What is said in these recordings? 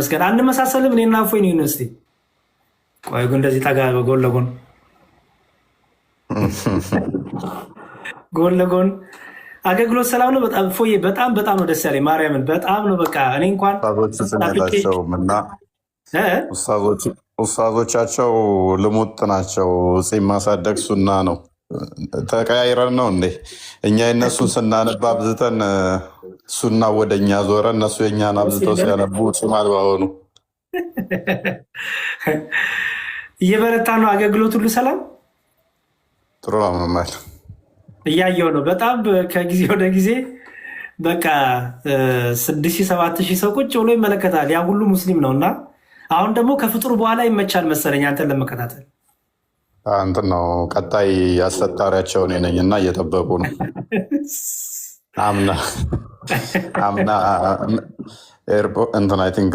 መስገን አንመሳሰልም። እኔና እፎይ ነው ዩኒቨርሲቲ። ቆይ ግን እንደዚህ ጠጋ ጎን ለጎን ጎን ለጎን አገልግሎት ሰላም ነው። በጣም እፎይ በጣም በጣም ነው ደስ ያለኝ። ማርያምን በጣም ነው በቃ እኔ እንኳን እና ኡስታዞቻቸው ልሙጥ ናቸው። ጺም ማሳደግ ሱና ነው። ተቀያይረን ነው እንዴ? እኛ የነሱን ስናነባ አብዝተን ሱና ወደ እኛ ዞረ፣ እነሱ የእኛን አብዝተው ሲያነቡ ጺም አልባ ሆኑ። እየበረታ ነው አገልግሎት ሁሉ ሰላም ጥሩ ነው። ምንማል እያየው ነው በጣም ከጊዜ ወደ ጊዜ በቃ 6,000 7,000 ሰው ቁጭ ብሎ ይመለከታል። ያ ሁሉ ሙስሊም ነው እና አሁን ደግሞ ከፍጡር በኋላ ይመቻል መሰለኝ አንተን ለመከታተል። እንትን ነው ቀጣይ አስፈጣሪያቸው እኔ ነኝ እና እየጠበቁ ነው። አምና እንትን አይ ቲንክ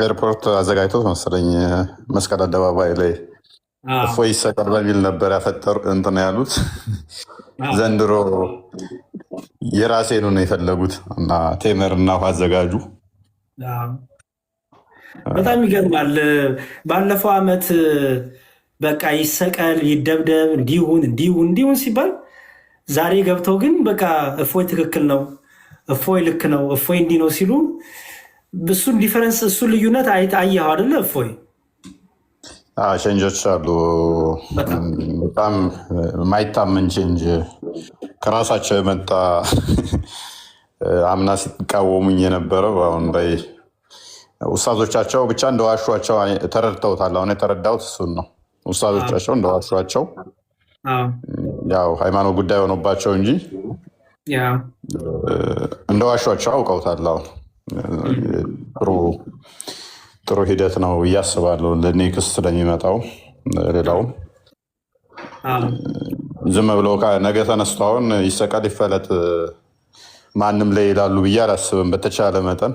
ኤርፖርት አዘጋጅቶት መሰለኝ መስቀል አደባባይ ላይ እፎይ ይሰቀል በሚል ነበር ያፈጠሩ እንትን ያሉት። ዘንድሮ የራሴኑ ነው የፈለጉት እና ቴምር እና ውሃ አዘጋጁ። በጣም ይገርማል። ባለፈው ዓመት በቃ ይሰቀል ይደብደብ እንዲሁን ሲባል ዛሬ ገብተው ግን በቃ እፎይ ትክክል ነው፣ እፎይ ልክ ነው፣ እፎይ እንዲህ ነው ሲሉ እሱን ዲፈረንስ እሱን ልዩነት አየኸው አይደለ? እፎይ ቼንጆች አሉ። በጣም ማይታመን ቼንጅ ከራሳቸው የመጣ አምና ሲቃወሙኝ የነበረው አሁን ላይ ኡስታዞቻቸው ብቻ እንደዋሿቸው ተረድተውታል። አሁን የተረዳሁት እሱን ነው። ኡስታዞቻቸው እንደዋሿቸው ያው ሃይማኖት ጉዳይ ሆኖባቸው እንጂ እንደዋሿቸው አውቀውታል። አሁን ጥሩ ሂደት ነው እያስባለሁ ለኔክስት ስለሚመጣው። ሌላውም ዝም ብለው ነገ ተነስቶ አሁን ይሰቀል ይፈለጥ ማንም ላይ ይላሉ ብዬ አላስብም። በተቻለ መጠን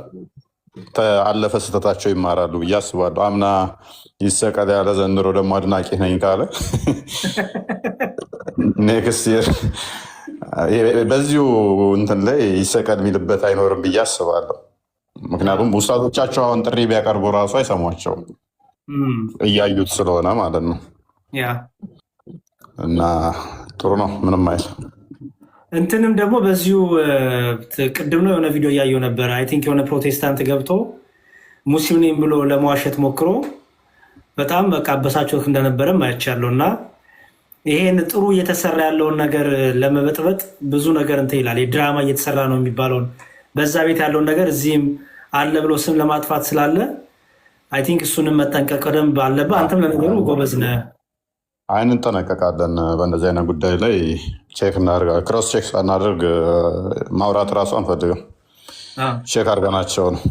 አለፈ ስህተታቸው ይማራሉ ብዬ አስባለሁ። አምና ይሰቀል ያለ ዘንድሮ ደግሞ አድናቂ ነኝ ካለ ኔክስት ይር በዚሁ እንትን ላይ ይሰቀል የሚልበት አይኖርም ብዬ አስባለሁ። ምክንያቱም ኡስታዞቻቸው አሁን ጥሪ ቢያቀርቡ ራሱ አይሰሟቸውም እያዩት ስለሆነ ማለት ነው። እና ጥሩ ነው ምንም አይል። እንትንም ደግሞ በዚሁ ቅድም ነው የሆነ ቪዲዮ እያየው ነበር። አይ ቲንክ የሆነ ፕሮቴስታንት ገብቶ ሙስሊም ነኝ ብሎ ለመዋሸት ሞክሮ በጣም በቃ አበሳጮት እንደነበረም አይቻለሁ። እና ይሄን ጥሩ እየተሰራ ያለውን ነገር ለመበጥበጥ ብዙ ነገር እንትን ይላል። የድራማ እየተሰራ ነው የሚባለውን በዛ ቤት ያለውን ነገር እዚህም አለ ብሎ ስም ለማጥፋት ስላለ አይ ቲንክ እሱንም መጠንቀቅ ደንብ አለብህ። አንተም ለነገሩ ጎበዝ ነህ። እንጠነቀቃለን በእንደዚህ አይነት ጉዳይ ላይ ቼክ እናደርጋለን። ክሮስ ቼክ ሳናደርግ ማውራት እራሱ አንፈልግም። ቼክ አድርገናቸው ነው።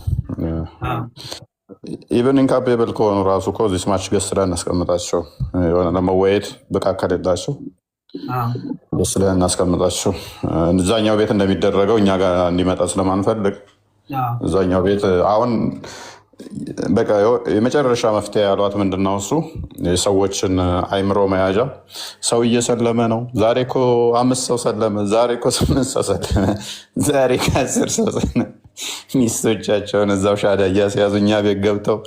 ኢቨን ኢንካፔብል ከሆኑ ራሱ እኮ እዚህ ስማች ገስ ላይ እናስቀምጣቸው። የሆነ ለመወያየት ብቃት ከሌላቸው ገስ ላይ እናስቀምጣቸው። እዛኛው ቤት እንደሚደረገው እኛ ጋር እንዲመጣ ስለማንፈልግ እዛኛው ቤት አሁን በቃ የመጨረሻ መፍትሄ ያሏት ምንድነው? እሱ የሰዎችን አይምሮ መያዣ። ሰው እየሰለመ ነው። ዛሬ እኮ 5 ሰው ሰለመ፣ ዛሬ እኮ 8 ሰው ሰለመ፣ ዛሬ 10 ሰው ሰለመ። ሚስቶቻቸውን እዛው ሻዳ እያስያዙ እኛ ቤት ገብተው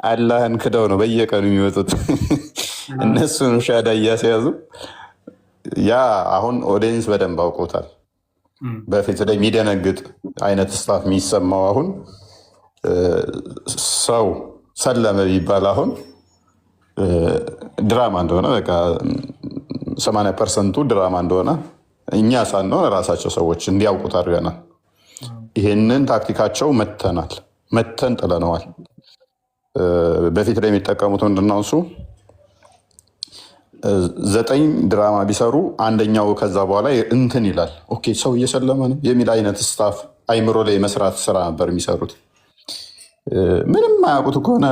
አላህን ክደው ነው በየቀኑ የሚወጡት። እነሱን ሻዳ እያስያዙ ያ አሁን ኦዲየንስ በደንብ አውቆታል። በፊት ላይ የሚደነግጥ አይነት ስታፍ የሚሰማው አሁን ሰው ሰለመ ቢባል አሁን ድራማ እንደሆነ በቃ 80% ድራማ እንደሆነ እኛ ሳንሆን ራሳቸው ሰዎች እንዲያውቁት አድርገናል። ይህንን ታክቲካቸው መተን ጥለነዋል። በፊት ላይ የሚጠቀሙት ምንድነው? እሱ 9 ድራማ ቢሰሩ አንደኛው ከዛ በኋላ እንትን ይላል። ኦኬ ሰው እየሰለመ ነው የሚል አይነት ስታፍ አይምሮ ላይ መስራት ስራ ነበር የሚሰሩት። ምንም አያውቁት ከሆነ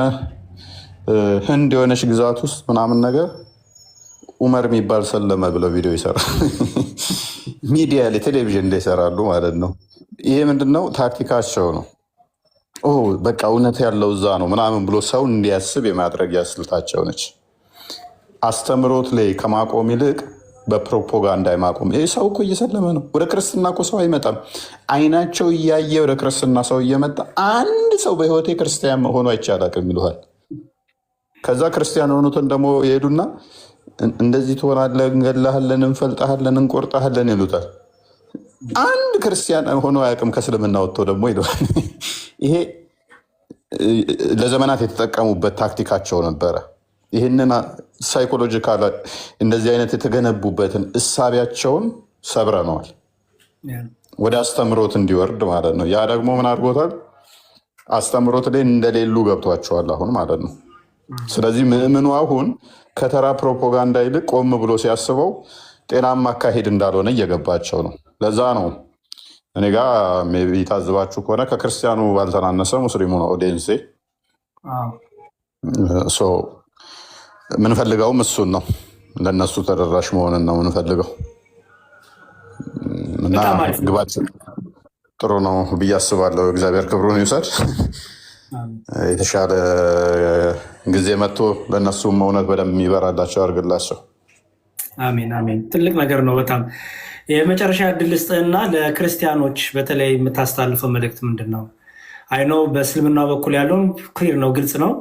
ህንድ የሆነች ግዛት ውስጥ ምናምን ነገር ኡመር የሚባል ሰለመ ብለው ቪዲዮ ይሰራል። ሚዲያ ላይ ቴሌቪዥን ላይ ይሰራሉ ማለት ነው። ይሄ ምንድነው? ታክቲካቸው ነው። በቃ እውነት ያለው እዛ ነው ምናምን ብሎ ሰው እንዲያስብ የማድረግ ያስልታቸው ነች። አስተምሮት ላይ ከማቆም ይልቅ በፕሮፓጋንዳ የማቆም ይህ ሰው እኮ እየሰለመ ነው። ወደ ክርስትና እኮ ሰው አይመጣም። አይናቸው እያየ ወደ ክርስትና ሰው እየመጣ አንድ ሰው በህይወቴ ክርስቲያን ሆኖ አይቻላቅም ይሉሃል። ከዛ ክርስቲያን የሆኑትን ደግሞ ይሄዱና እንደዚህ ትሆናለህ፣ እንገላሃለን፣ እንፈልጣሃለን፣ እንቆርጣሃለን ይሉታል። አንድ ክርስቲያን ሆኖ አያውቅም ከእስልምና ወጥቶ ደግሞ ይለዋል። ይሄ ለዘመናት የተጠቀሙበት ታክቲካቸው ነበረ። ይህንን ሳይኮሎጂካል እንደዚህ አይነት የተገነቡበትን እሳቢያቸውን ሰብረነዋል፣ ወደ አስተምሮት እንዲወርድ ማለት ነው። ያ ደግሞ ምን አድርጎታል? አስተምሮት ላይ እንደሌሉ ገብቷቸዋል አሁን ማለት ነው። ስለዚህ ምዕምኑ አሁን ከተራ ፕሮፓጋንዳ ይልቅ ቆም ብሎ ሲያስበው ጤናማ አካሄድ እንዳልሆነ እየገባቸው ነው። ለዛ ነው እኔ ጋ ሜይ ቢ ታዝባችሁ ከሆነ ከክርስቲያኑ ባልተናነሰ ሙስሊሙ ነው ኦዲየንሴ። ምንፈልገውም እሱን ነው፣ ለእነሱ ተደራሽ መሆንን ነው ምንፈልገው እና ግባችን ጥሩ ነው ብዬ አስባለሁ። እግዚአብሔር ክብሩን ይውሰድ። የተሻለ ጊዜ መጥቶ ለእነሱም እውነት በደንብ የሚበራላቸው አድርግላቸው። አሜን አሜን። ትልቅ ነገር ነው በጣም። የመጨረሻ እድል ስጥና ለክርስቲያኖች በተለይ የምታስተላልፈው መልእክት ምንድን ነው? አይኖ በእስልምና በኩል ያለውን ክሊር ነው፣ ግልጽ ነው።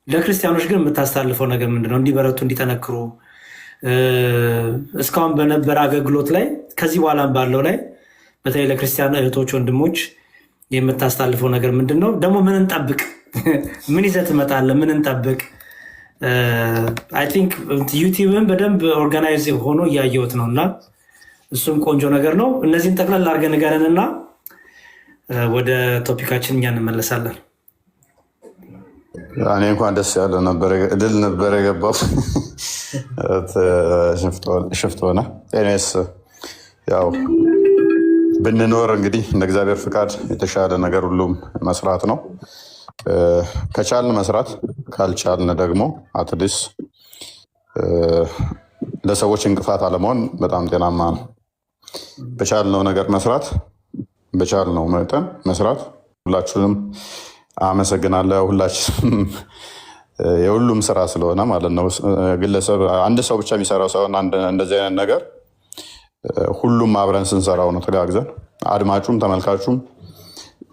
ለክርስቲያኖች ግን የምታስተላልፈው ነገር ምንድን ነው? እንዲበረቱ፣ እንዲጠነክሩ እስካሁን በነበረ አገልግሎት ላይ ከዚህ በኋላም ባለው ላይ በተለይ ለክርስቲያን እህቶች ወንድሞች የምታስተላልፈው ነገር ምንድን ነው? ደግሞ ምን እንጠብቅ? ምን ይዘህ ትመጣለህ? ምን እንጠብቅ? አይ ቲንክ ዩቲዩብን በደንብ ኦርጋናይዝ ሆኖ እያየሁት ነው እና እሱም ቆንጆ ነገር ነው። እነዚህን ጠቅላላ አድርገን ንገረንና ወደ ቶፒካችን እኛ እንመለሳለን። እኔ እንኳን ደስ ያለ ድል ነበር የገባው ሽፍት ሆነ። ኔስ ያው ብንኖር እንግዲህ እንደ እግዚአብሔር ፍቃድ የተሻለ ነገር ሁሉም መስራት ነው። ከቻልን መስራት፣ ካልቻልን ደግሞ አትሊስ ለሰዎች እንቅፋት አለመሆን በጣም ጤናማ ነው። በቻልነው ነገር መስራት፣ በቻልነው መጠን መስራት። ሁላችሁንም አመሰግናለሁ። ሁላችንም የሁሉም ስራ ስለሆነ ማለት ነው። ግለሰብ አንድ ሰው ብቻ የሚሰራው ሳይሆን እንደዚህ አይነት ነገር ሁሉም አብረን ስንሰራው ነው ተጋግዘን፣ አድማጩም ተመልካቹም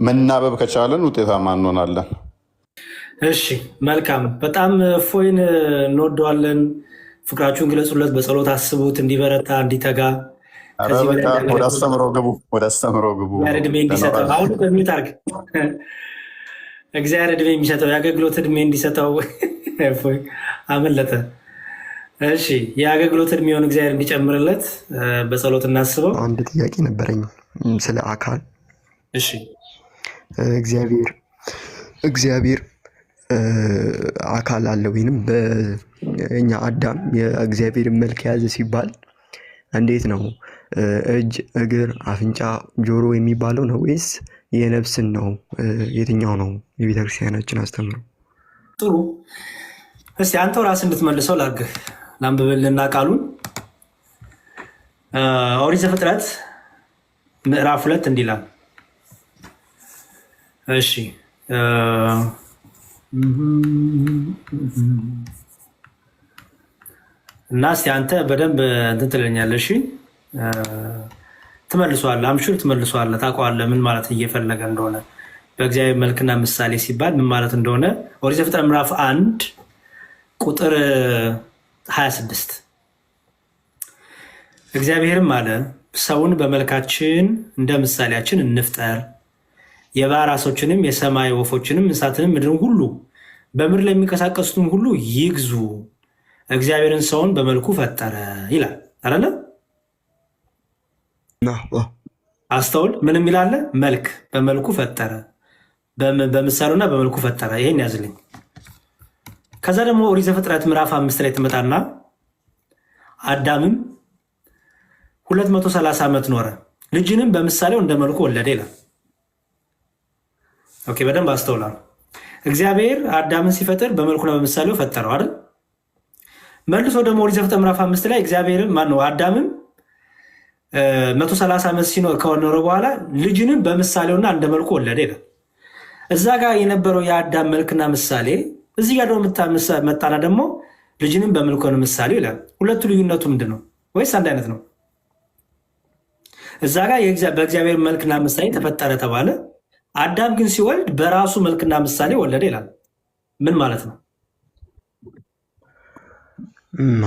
መናበብ ከቻለን ውጤታማ እንሆናለን። እሺ መልካም። በጣም እፎይን እንወደዋለን። ፍቅራችሁን ግለጹለት፣ በጸሎት አስቡት፣ እንዲበረታ እንዲተጋ። ወደ አስተምሮ ግቡ፣ ወደ አስተምሮ ግቡ። እድሜ እንዲሰጠው አሁን ሚታርግ እግዚአብሔር እድሜ የሚሰጠው የአገልግሎት እድሜ እንዲሰጠው አመለጠ። እሺ የአገልግሎት እድሜውን እግዚአብሔር እንዲጨምርለት በጸሎት እናስበው። አንድ ጥያቄ ነበረኝ ስለ አካል። እሺ እግዚአብሔር አካል አለ ወይንም በእኛ አዳም የእግዚአብሔር መልክ የያዘ ሲባል እንዴት ነው? እጅ፣ እግር፣ አፍንጫ፣ ጆሮ የሚባለው ነው ወይስ የነፍስን ነው? የትኛው ነው የቤተክርስቲያናችን አስተምሮ? ጥሩ። እስቲ አንተው ራስ እንድትመልሰው ላንብብልና ቃሉን ኦሪት ዘፍጥረት ምዕራፍ 2 እንዲላል። እሺ እና እስቲ አንተ በደንብ እንትን ትለኛለህ። እሺ ትመልሷለህ፣ አምሹር ትመልሷለህ፣ ታውቀዋለህ ምን ማለት እየፈለገ እንደሆነ በእግዚአብሔር መልክና ምሳሌ ሲባል ምን ማለት እንደሆነ። ኦሪት ዘፍጥረት ምዕራፍ 1 ቁጥር 26 እግዚአብሔርም አለ ሰውን በመልካችን እንደ ምሳሌያችን እንፍጠር፣ የባሕር ዓሦችንም የሰማይ ወፎችንም እንስሳትንም ምድርን ሁሉ በምድር ላይ የሚንቀሳቀሱትን ሁሉ ይግዙ። እግዚአብሔርን ሰውን በመልኩ ፈጠረ ይላል አይደለ? አስተውል። ምንም ይላለ? መልክ በመልኩ ፈጠረ፣ በምሳሌውና በመልኩ ፈጠረ። ይሄን ያዝልኝ። ከዛ ደግሞ ኦሪት ዘፍጥረት ምዕራፍ 5 ላይ ትመጣና አዳምም 230 ዓመት ኖረ፣ ልጅንም በምሳሌው እንደ መልኩ ወለደ ይላል። ኦኬ፣ በደንብ አስተውላል። እግዚአብሔር አዳምን ሲፈጥር በመልኩና በምሳሌው ፈጠረው አይደል? መልሶ ደግሞ ኦሪት ዘፍጥረት ምዕራፍ 5 ላይ እግዚአብሔር ማነው አዳምም 130 ዓመት ሲኖር ከኖረ በኋላ ልጅንም በምሳሌውና እንደ መልኩ ወለደ ይላል። እዛ ጋር የነበረው የአዳም መልክና ምሳሌ እዚህ ጋር ደግሞ መጣና ደግሞ ልጅንም በመልኩ ምሳሌ ይላል። ሁለቱ ልዩነቱ ምንድን ነው? ወይስ አንድ አይነት ነው? እዛ ጋር በእግዚአብሔር መልክና ምሳሌ ተፈጠረ ተባለ። አዳም ግን ሲወልድ በራሱ መልክና ምሳሌ ወለደ ይላል። ምን ማለት ነው?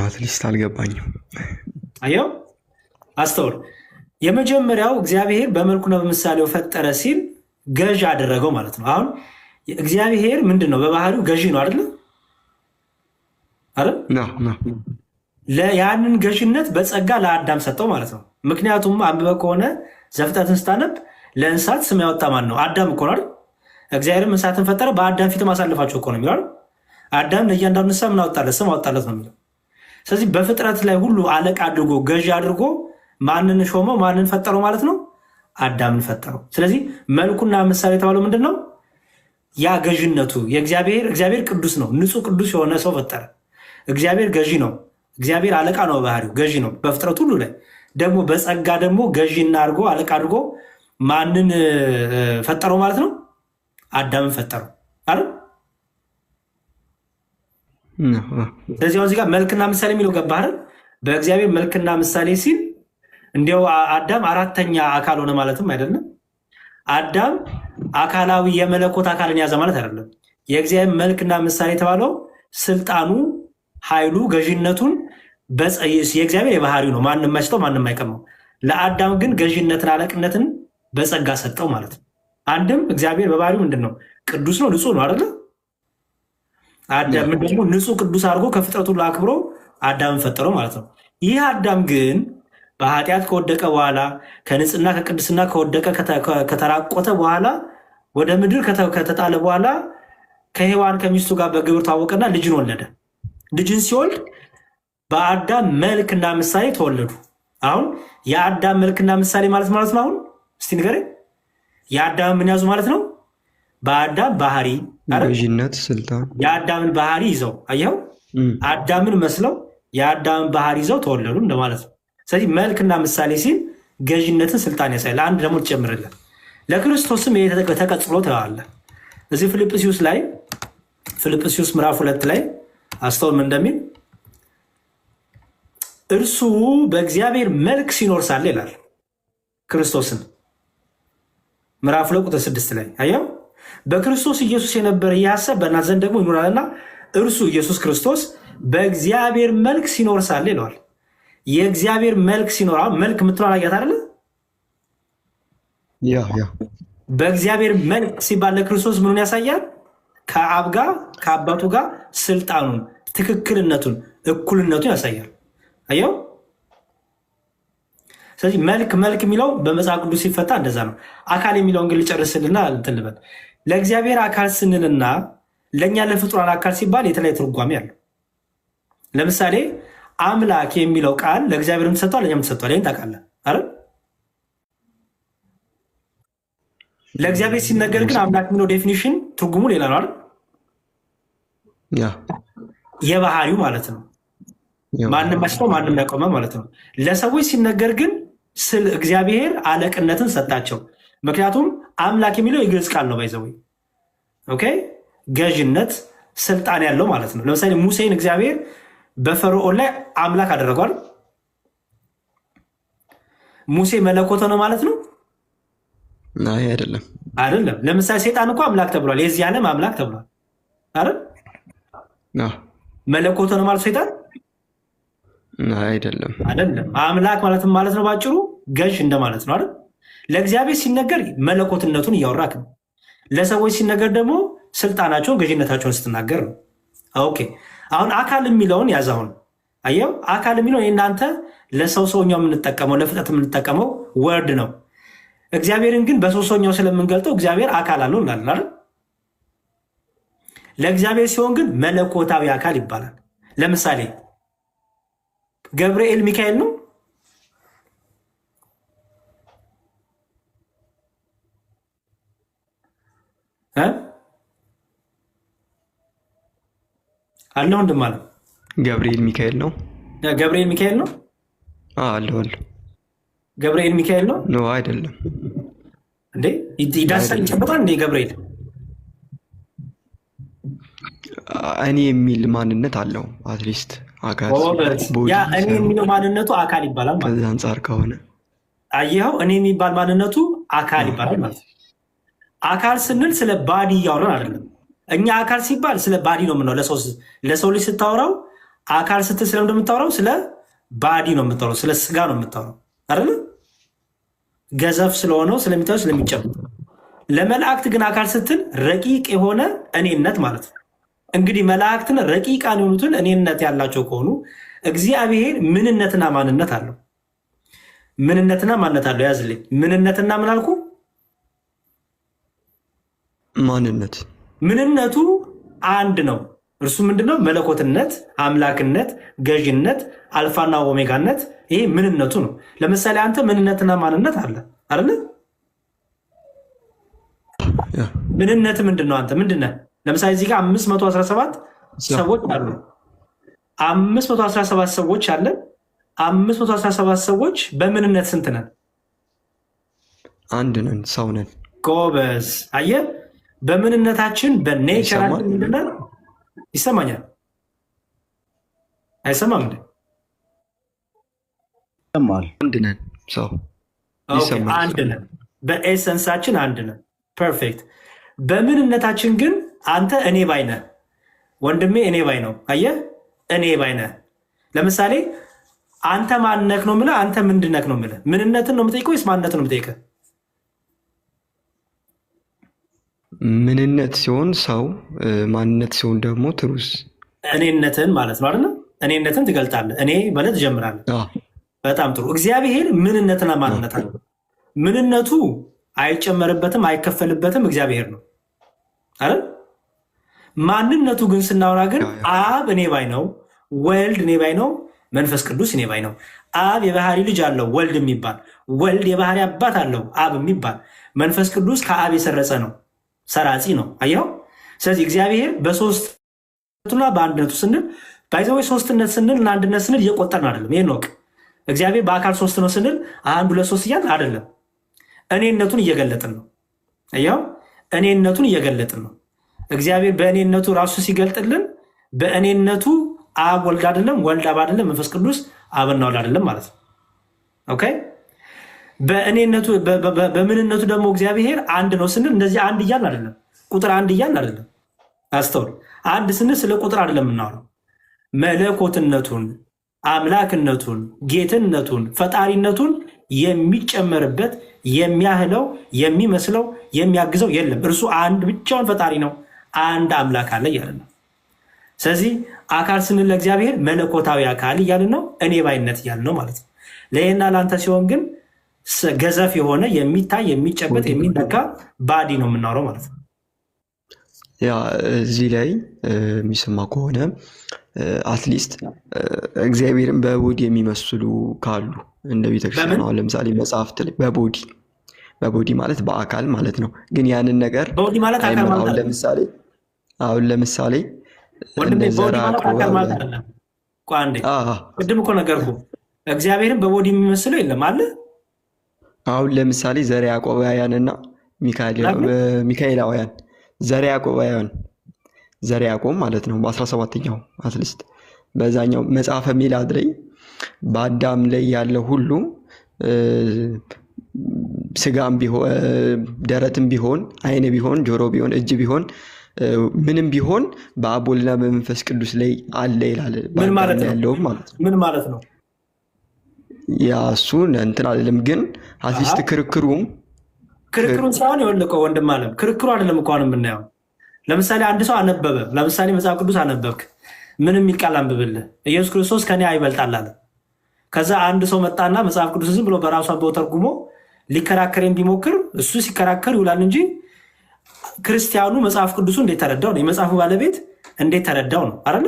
አትሊስት አልገባኝም። አየው፣ አስተውል። የመጀመሪያው እግዚአብሔር በመልኩና በምሳሌው ፈጠረ ሲል ገዥ አደረገው ማለት ነው። አሁን እግዚአብሔር ምንድን ነው? በባህሪው ገዢ ነው አይደለ? ያንን ገዥነት በጸጋ ለአዳም ሰጠው ማለት ነው። ምክንያቱም አንብበ ከሆነ ዘፍጥረትን ስታነብ ለእንስሳት ስም ያወጣ ማን ነው? አዳም እኮ ነው። እግዚአብሔርም እንስሳትን ፈጠረ፣ በአዳም ፊትም አሳልፋቸው እኮ ነው የሚለው። አዳም ለእያንዳንዱ እንስሳ ምን አወጣለት? ስም አወጣለት ነው የሚለው። ስለዚህ በፍጥረት ላይ ሁሉ አለቃ አድርጎ ገዢ አድርጎ ማንን ሾመው? ማንን ፈጠረው ማለት ነው? አዳምን ፈጠረው። ስለዚህ መልኩና ምሳሌ የተባለው ምንድን ነው? ያ ገዥነቱ እግዚአብሔር ቅዱስ ነው፣ ንጹህ ቅዱስ የሆነ ሰው ፈጠረ። እግዚአብሔር ገዢ ነው። እግዚአብሔር አለቃ ነው፣ ባህሪው ገዢ ነው። በፍጥረት ሁሉ ላይ ደግሞ በጸጋ ደግሞ ገዢና አድርጎ አለቃ አድርጎ ማንን ፈጠረው ማለት ነው? አዳምን ፈጠረው አይደል? ስለዚህ አሁን እዚህ ጋር መልክና ምሳሌ የሚለው ገባህ አይደል? በእግዚአብሔር መልክና ምሳሌ ሲል እንዲያው አዳም አራተኛ አካል ሆነ ማለትም አይደለም። አዳም አካላዊ የመለኮት አካልን ያዘ ማለት አይደለም። የእግዚአብሔር መልክና ምሳሌ የተባለው ስልጣኑ፣ ኃይሉ፣ ገዥነቱን የእግዚአብሔር የባህሪው ነው። ማንም አይስተው ማንም አይቀመው። ለአዳም ግን ገዥነትን፣ አለቅነትን በጸጋ ሰጠው ማለት ነው። አንድም እግዚአብሔር በባህሪው ምንድን ነው? ቅዱስ ነው፣ ንጹህ ነው አይደለ? አዳም ደግሞ ንጹህ ቅዱስ አድርጎ ከፍጥረቱ አክብሮ አዳምን ፈጠረው ማለት ነው። ይህ አዳም ግን በኃጢአት ከወደቀ በኋላ ከንጽህና ከቅድስና ከወደቀ ከተራቆተ በኋላ ወደ ምድር ከተጣለ በኋላ ከሔዋን ከሚስቱ ጋር በግብር ተዋወቀና ልጅን ወለደ። ልጅን ሲወልድ በአዳም መልክና ምሳሌ ተወለዱ። አሁን የአዳም መልክና ምሳሌ ማለት ነው። አሁን እስቲ ንገረኝ፣ የአዳም ምን ያዙ ማለት ነው? በአዳም ባህሪ ገዥነት፣ ስልጣን የአዳምን ባህሪ ይዘው አየኸው፣ አዳምን መስለው የአዳምን ባህሪ ይዘው ተወለዱ እንደማለት ነው። ስለዚህ መልክና ምሳሌ ሲል ገዥነትን፣ ስልጣን ያሳያል። አንድ ደግሞ ትጨምርለን፣ ለክርስቶስም ተቀጽሎ ተዋለ። እዚህ ፊልጵስዩስ ምዕራፍ 2 ላይ አስተውል ምን እንደሚል፣ እርሱ በእግዚአብሔር መልክ ሲኖር ሳለ ይላል። ክርስቶስን ምዕራፍ 2 ቁጥር 6 ላይ አየው፣ በክርስቶስ ኢየሱስ የነበረ ይህ ሐሳብ በእናንተ ዘንድ ደግሞ ይኖራልና እርሱ ኢየሱስ ክርስቶስ በእግዚአብሔር መልክ ሲኖር ሳለ ይለዋል። የእግዚአብሔር መልክ ሲኖር፣ መልክ የምትለው አላያት አይደለ? በእግዚአብሔር መልክ ሲባል ለክርስቶስ ምኑን ያሳያል? ከአብ ጋር ከአባቱ ጋር ስልጣኑን፣ ትክክልነቱን፣ እኩልነቱን ያሳያል። አየው። ስለዚህ መልክ የሚለው በመጽሐፍ ቅዱስ ሲፈታ እንደዛ ነው። አካል የሚለውን ግን ልጨርስልና እንትን ልበል። ለእግዚአብሔር አካል ስንልና ለእኛ ለፍጡራን አካል ሲባል የተለያየ ትርጓሜ አለው። ለምሳሌ አምላክ የሚለው ቃል ለእግዚአብሔርም ተሰጥቷል፣ ለእኛም ተሰጥቷል። ይህን ታውቃለህ አይደል? ለእግዚአብሔር ሲነገር ግን አምላክ የሚለው ዴፊኒሽን ትርጉሙ ሌላ ነው አይደል? የባህሪው ማለት ነው። ማንም መስለው ማንም ያቆመ ማለት ነው። ለሰዎች ሲነገር ግን ስለ እግዚአብሔር አለቅነትን ሰጣቸው። ምክንያቱም አምላክ የሚለው የግዕዝ ቃል ነው። ባይዘው ኦኬ፣ ገዥነት፣ ስልጣን ያለው ማለት ነው። ለምሳሌ ሙሴን እግዚአብሔር በፈርዖን ላይ አምላክ አደረጓል። ሙሴ መለኮት ነው ማለት ነው? አይደለም። ለምሳሌ ሴጣን እኮ አምላክ ተብሏል። የዚህ ዓለም አምላክ ተብሏል አይደል? መለኮት ነው ማለት ሴጣን አይደለም። አምላክ ማለት ነው ባጭሩ ገዥ እንደማለት ነው አይደል? ለእግዚአብሔር ሲነገር መለኮትነቱን እያወራክ ነው። ለሰዎች ሲነገር ደግሞ ስልጣናቸውን፣ ገዥነታቸውን ስትናገር ነው። ኦኬ፣ አሁን አካል የሚለውን ያዛሁን አየው። አካል የሚለውን እናንተ ለሰውኛው የምንጠቀመው ለፍጥረት የምንጠቀመው ወርድ ነው። እግዚአብሔርን ግን በሰውኛው ስለምንገልጠው እግዚአብሔር አካል አለው እንላለን አይደል? ለእግዚአብሔር ሲሆን ግን መለኮታዊ አካል ይባላል። ለምሳሌ ገብርኤል ሚካኤል ነው አለው እንደማለት ገብርኤል ሚካኤል ነው። ገብርኤል ሚካኤል ነው አለው። ገብርኤል ሚካኤል ነው ነው አይደለም እንዴ? ይዳሳል ይጨበጣል እንዴ? ገብርኤል እኔ የሚል ማንነት አለው። አትሊስት አካል ያ እኔ የሚለው ማንነቱ አካል ይባላል ማለት ከዛ አንጻር ከሆነ አየኸው፣ እኔ የሚባል ማንነቱ አካል ይባላል ማለት ነው። አካል ስንል ስለ ባዲ እያወራን አይደለም። እኛ አካል ሲባል ስለ ባዲ ነው የምንለው። ለሰው ልጅ ስታወራው አካል ስትል ስለ እንደምታወራው ስለ ባዲ ነው የምታወራው፣ ስለ ስጋ ነው የምታወራው አይደለ? ገዘፍ ስለሆነው ስለሚታየው ስለሚጨምር። ለመላእክት ግን አካል ስትል ረቂቅ የሆነ እኔነት ማለት ነው። እንግዲህ መላእክትን ረቂቃን የሆኑትን እኔነት ያላቸው ከሆኑ እግዚአብሔር ምንነትና ማንነት አለው። ምንነትና ማንነት አለው። ያዝልኝ። ምንነትና ምን አልኩ? ማንነት። ምንነቱ አንድ ነው። እርሱ ምንድነው? መለኮትነት፣ አምላክነት፣ ገዥነት፣ አልፋና ኦሜጋነት። ይሄ ምንነቱ ነው። ለምሳሌ አንተ ምንነትና ማንነት አለ አይደለ? ምንነት ምንድን ነው? አንተ ምንድነህ? ለምሳሌ እዚህ ጋር 517 ሰዎች አሉ። 517 ሰዎች አለን። 517 ሰዎች በምንነት ስንት ነን? አንድ ነን፣ ሰው ነን። ጎበዝ። አየህ፣ በምንነታችን በኔቸራችን ምንድነን? ይሰማኛል? አይሰማም? እንደ አንድ ነን፣ ሰው አንድ ነን። በኤሰንሳችን አንድ ነን። ፐርፌክት። በምንነታችን ግን አንተ እኔ ባይ ነህ፣ ወንድሜ እኔ ባይ ነው። አየህ፣ እኔ ባይ ነህ። ለምሳሌ አንተ ማንነክ ነው የምልህ፣ አንተ ምንድነክ ነው የምልህ? ምንነትን ነው የምጠይቀው ወይስ ማንነትን ነው የምጠይቀህ? ምንነት ሲሆን ሰው፣ ማንነት ሲሆን ደግሞ ትሩስ እኔነትን ማለት ነው አይደለ? እኔነትን ትገልጣለህ። እኔ ማለት ትጀምራለህ። በጣም ጥሩ። እግዚአብሔር ምንነትና ማንነት አለ። ምንነቱ አይጨመርበትም አይከፈልበትም፣ እግዚአብሔር ነው አይደል? ማንነቱ ግን ስናወራ ግን አብ እኔ ባይ ነው፣ ወልድ እኔ ባይ ነው፣ መንፈስ ቅዱስ እኔ ባይ ነው። አብ የባህሪ ልጅ አለው ወልድ የሚባል፣ ወልድ የባህሪ አባት አለው አብ የሚባል፣ መንፈስ ቅዱስ ከአብ የሰረጸ ነው፣ ሰራጺ ነው። አየኸው? ስለዚህ እግዚአብሔር በሶስቱና በአንድነቱ ስንል ባይዘው ሶስትነት ስንል እና አንድነት ስንል እየቆጠርን አይደለም። ይሄን ነው እግዚአብሔር በአካል ሶስት ነው ስንል አንድ ሁለት ሶስት እያልን አይደለም። እኔነቱን እየገለጥን ነው። አየኸው? እኔነቱን እየገለጥን ነው። እግዚአብሔር በእኔነቱ ራሱ ሲገልጥልን በእኔነቱ አብ ወልድ አይደለም፣ ወልድ አብ አይደለም፣ መንፈስ ቅዱስ አብና ወልድ አይደለም ማለት ነው። ኦኬ። በእኔነቱ በምንነቱ ደግሞ እግዚአብሔር አንድ ነው ስንል እንደዚህ አንድ እያልን አይደለም፣ ቁጥር አንድ እያልን አይደለም። አስተውል። አንድ ስንል ስለ ቁጥር አይደለም የምናወራው። መለኮትነቱን፣ አምላክነቱን፣ ጌትነቱን፣ ፈጣሪነቱን የሚጨመርበት የሚያህለው የሚመስለው የሚያግዘው የለም። እርሱ አንድ ብቻውን ፈጣሪ ነው። አንድ አምላክ አለ እያልን ነው። ስለዚህ አካል ስንል ለእግዚአብሔር መለኮታዊ አካል እያልን ነው፣ እኔ ባይነት እያልን ነው ማለት ነው። ለይህና ለአንተ ሲሆን ግን ገዘፍ የሆነ የሚታይ የሚጨበጥ የሚነካ ባዲ ነው የምናወራው ማለት ነው። ያ እዚህ ላይ የሚሰማ ከሆነ አትሊስት እግዚአብሔርን በቦዲ የሚመስሉ ካሉ እንደ ቤተክርስቲያን አሁን ለምሳሌ መጽሐፍት ላይ በቦዲ ማለት በአካል ማለት ነው። ግን ያንን ነገር አሁን ለምሳሌ ቅድም እኮ ነገርኩህ፣ እግዚአብሔርን በቦዲ የሚመስለው የለም አለ። አሁን ለምሳሌ ዘርዓ ያዕቆባውያንና ሚካኤላውያን ዘርዓ ያዕቆብ ማለት ነው በ17ኛው አትሊስት በዛኛው መጽሐፈ ሚላድ ላይ በአዳም ላይ ያለ ሁሉ ስጋም ቢሆን ደረትም ቢሆን ዓይን ቢሆን ጆሮ ቢሆን እጅ ቢሆን ምንም ቢሆን በአብ ወልድና በመንፈስ ቅዱስ ላይ አለ ይላል። ምን ማለት ነው? ያ እሱን እንትን አይደለም፣ ግን አትሊስት ክርክሩን ሳይሆን የወለቀው ወንድም አለም ክርክሩ አይደለም እኮ አሁን የምናየው። ለምሳሌ አንድ ሰው አነበበ። ለምሳሌ መጽሐፍ ቅዱስ አነበብክ፣ ምንም የሚል ቃል አንብብልህ፣ ኢየሱስ ክርስቶስ ከኔ ይበልጣል አለ። ከዛ አንድ ሰው መጣና መጽሐፍ ቅዱስ ዝም ብሎ በራሱ ተርጉሞ ሊከራከር ቢሞክር እሱ ሲከራከር ይውላል እንጂ ክርስቲያኑ መጽሐፍ ቅዱሱ እንዴት ተረዳው ነው? የመጽሐፉ ባለቤት እንዴት ተረዳው ነው አይደለ?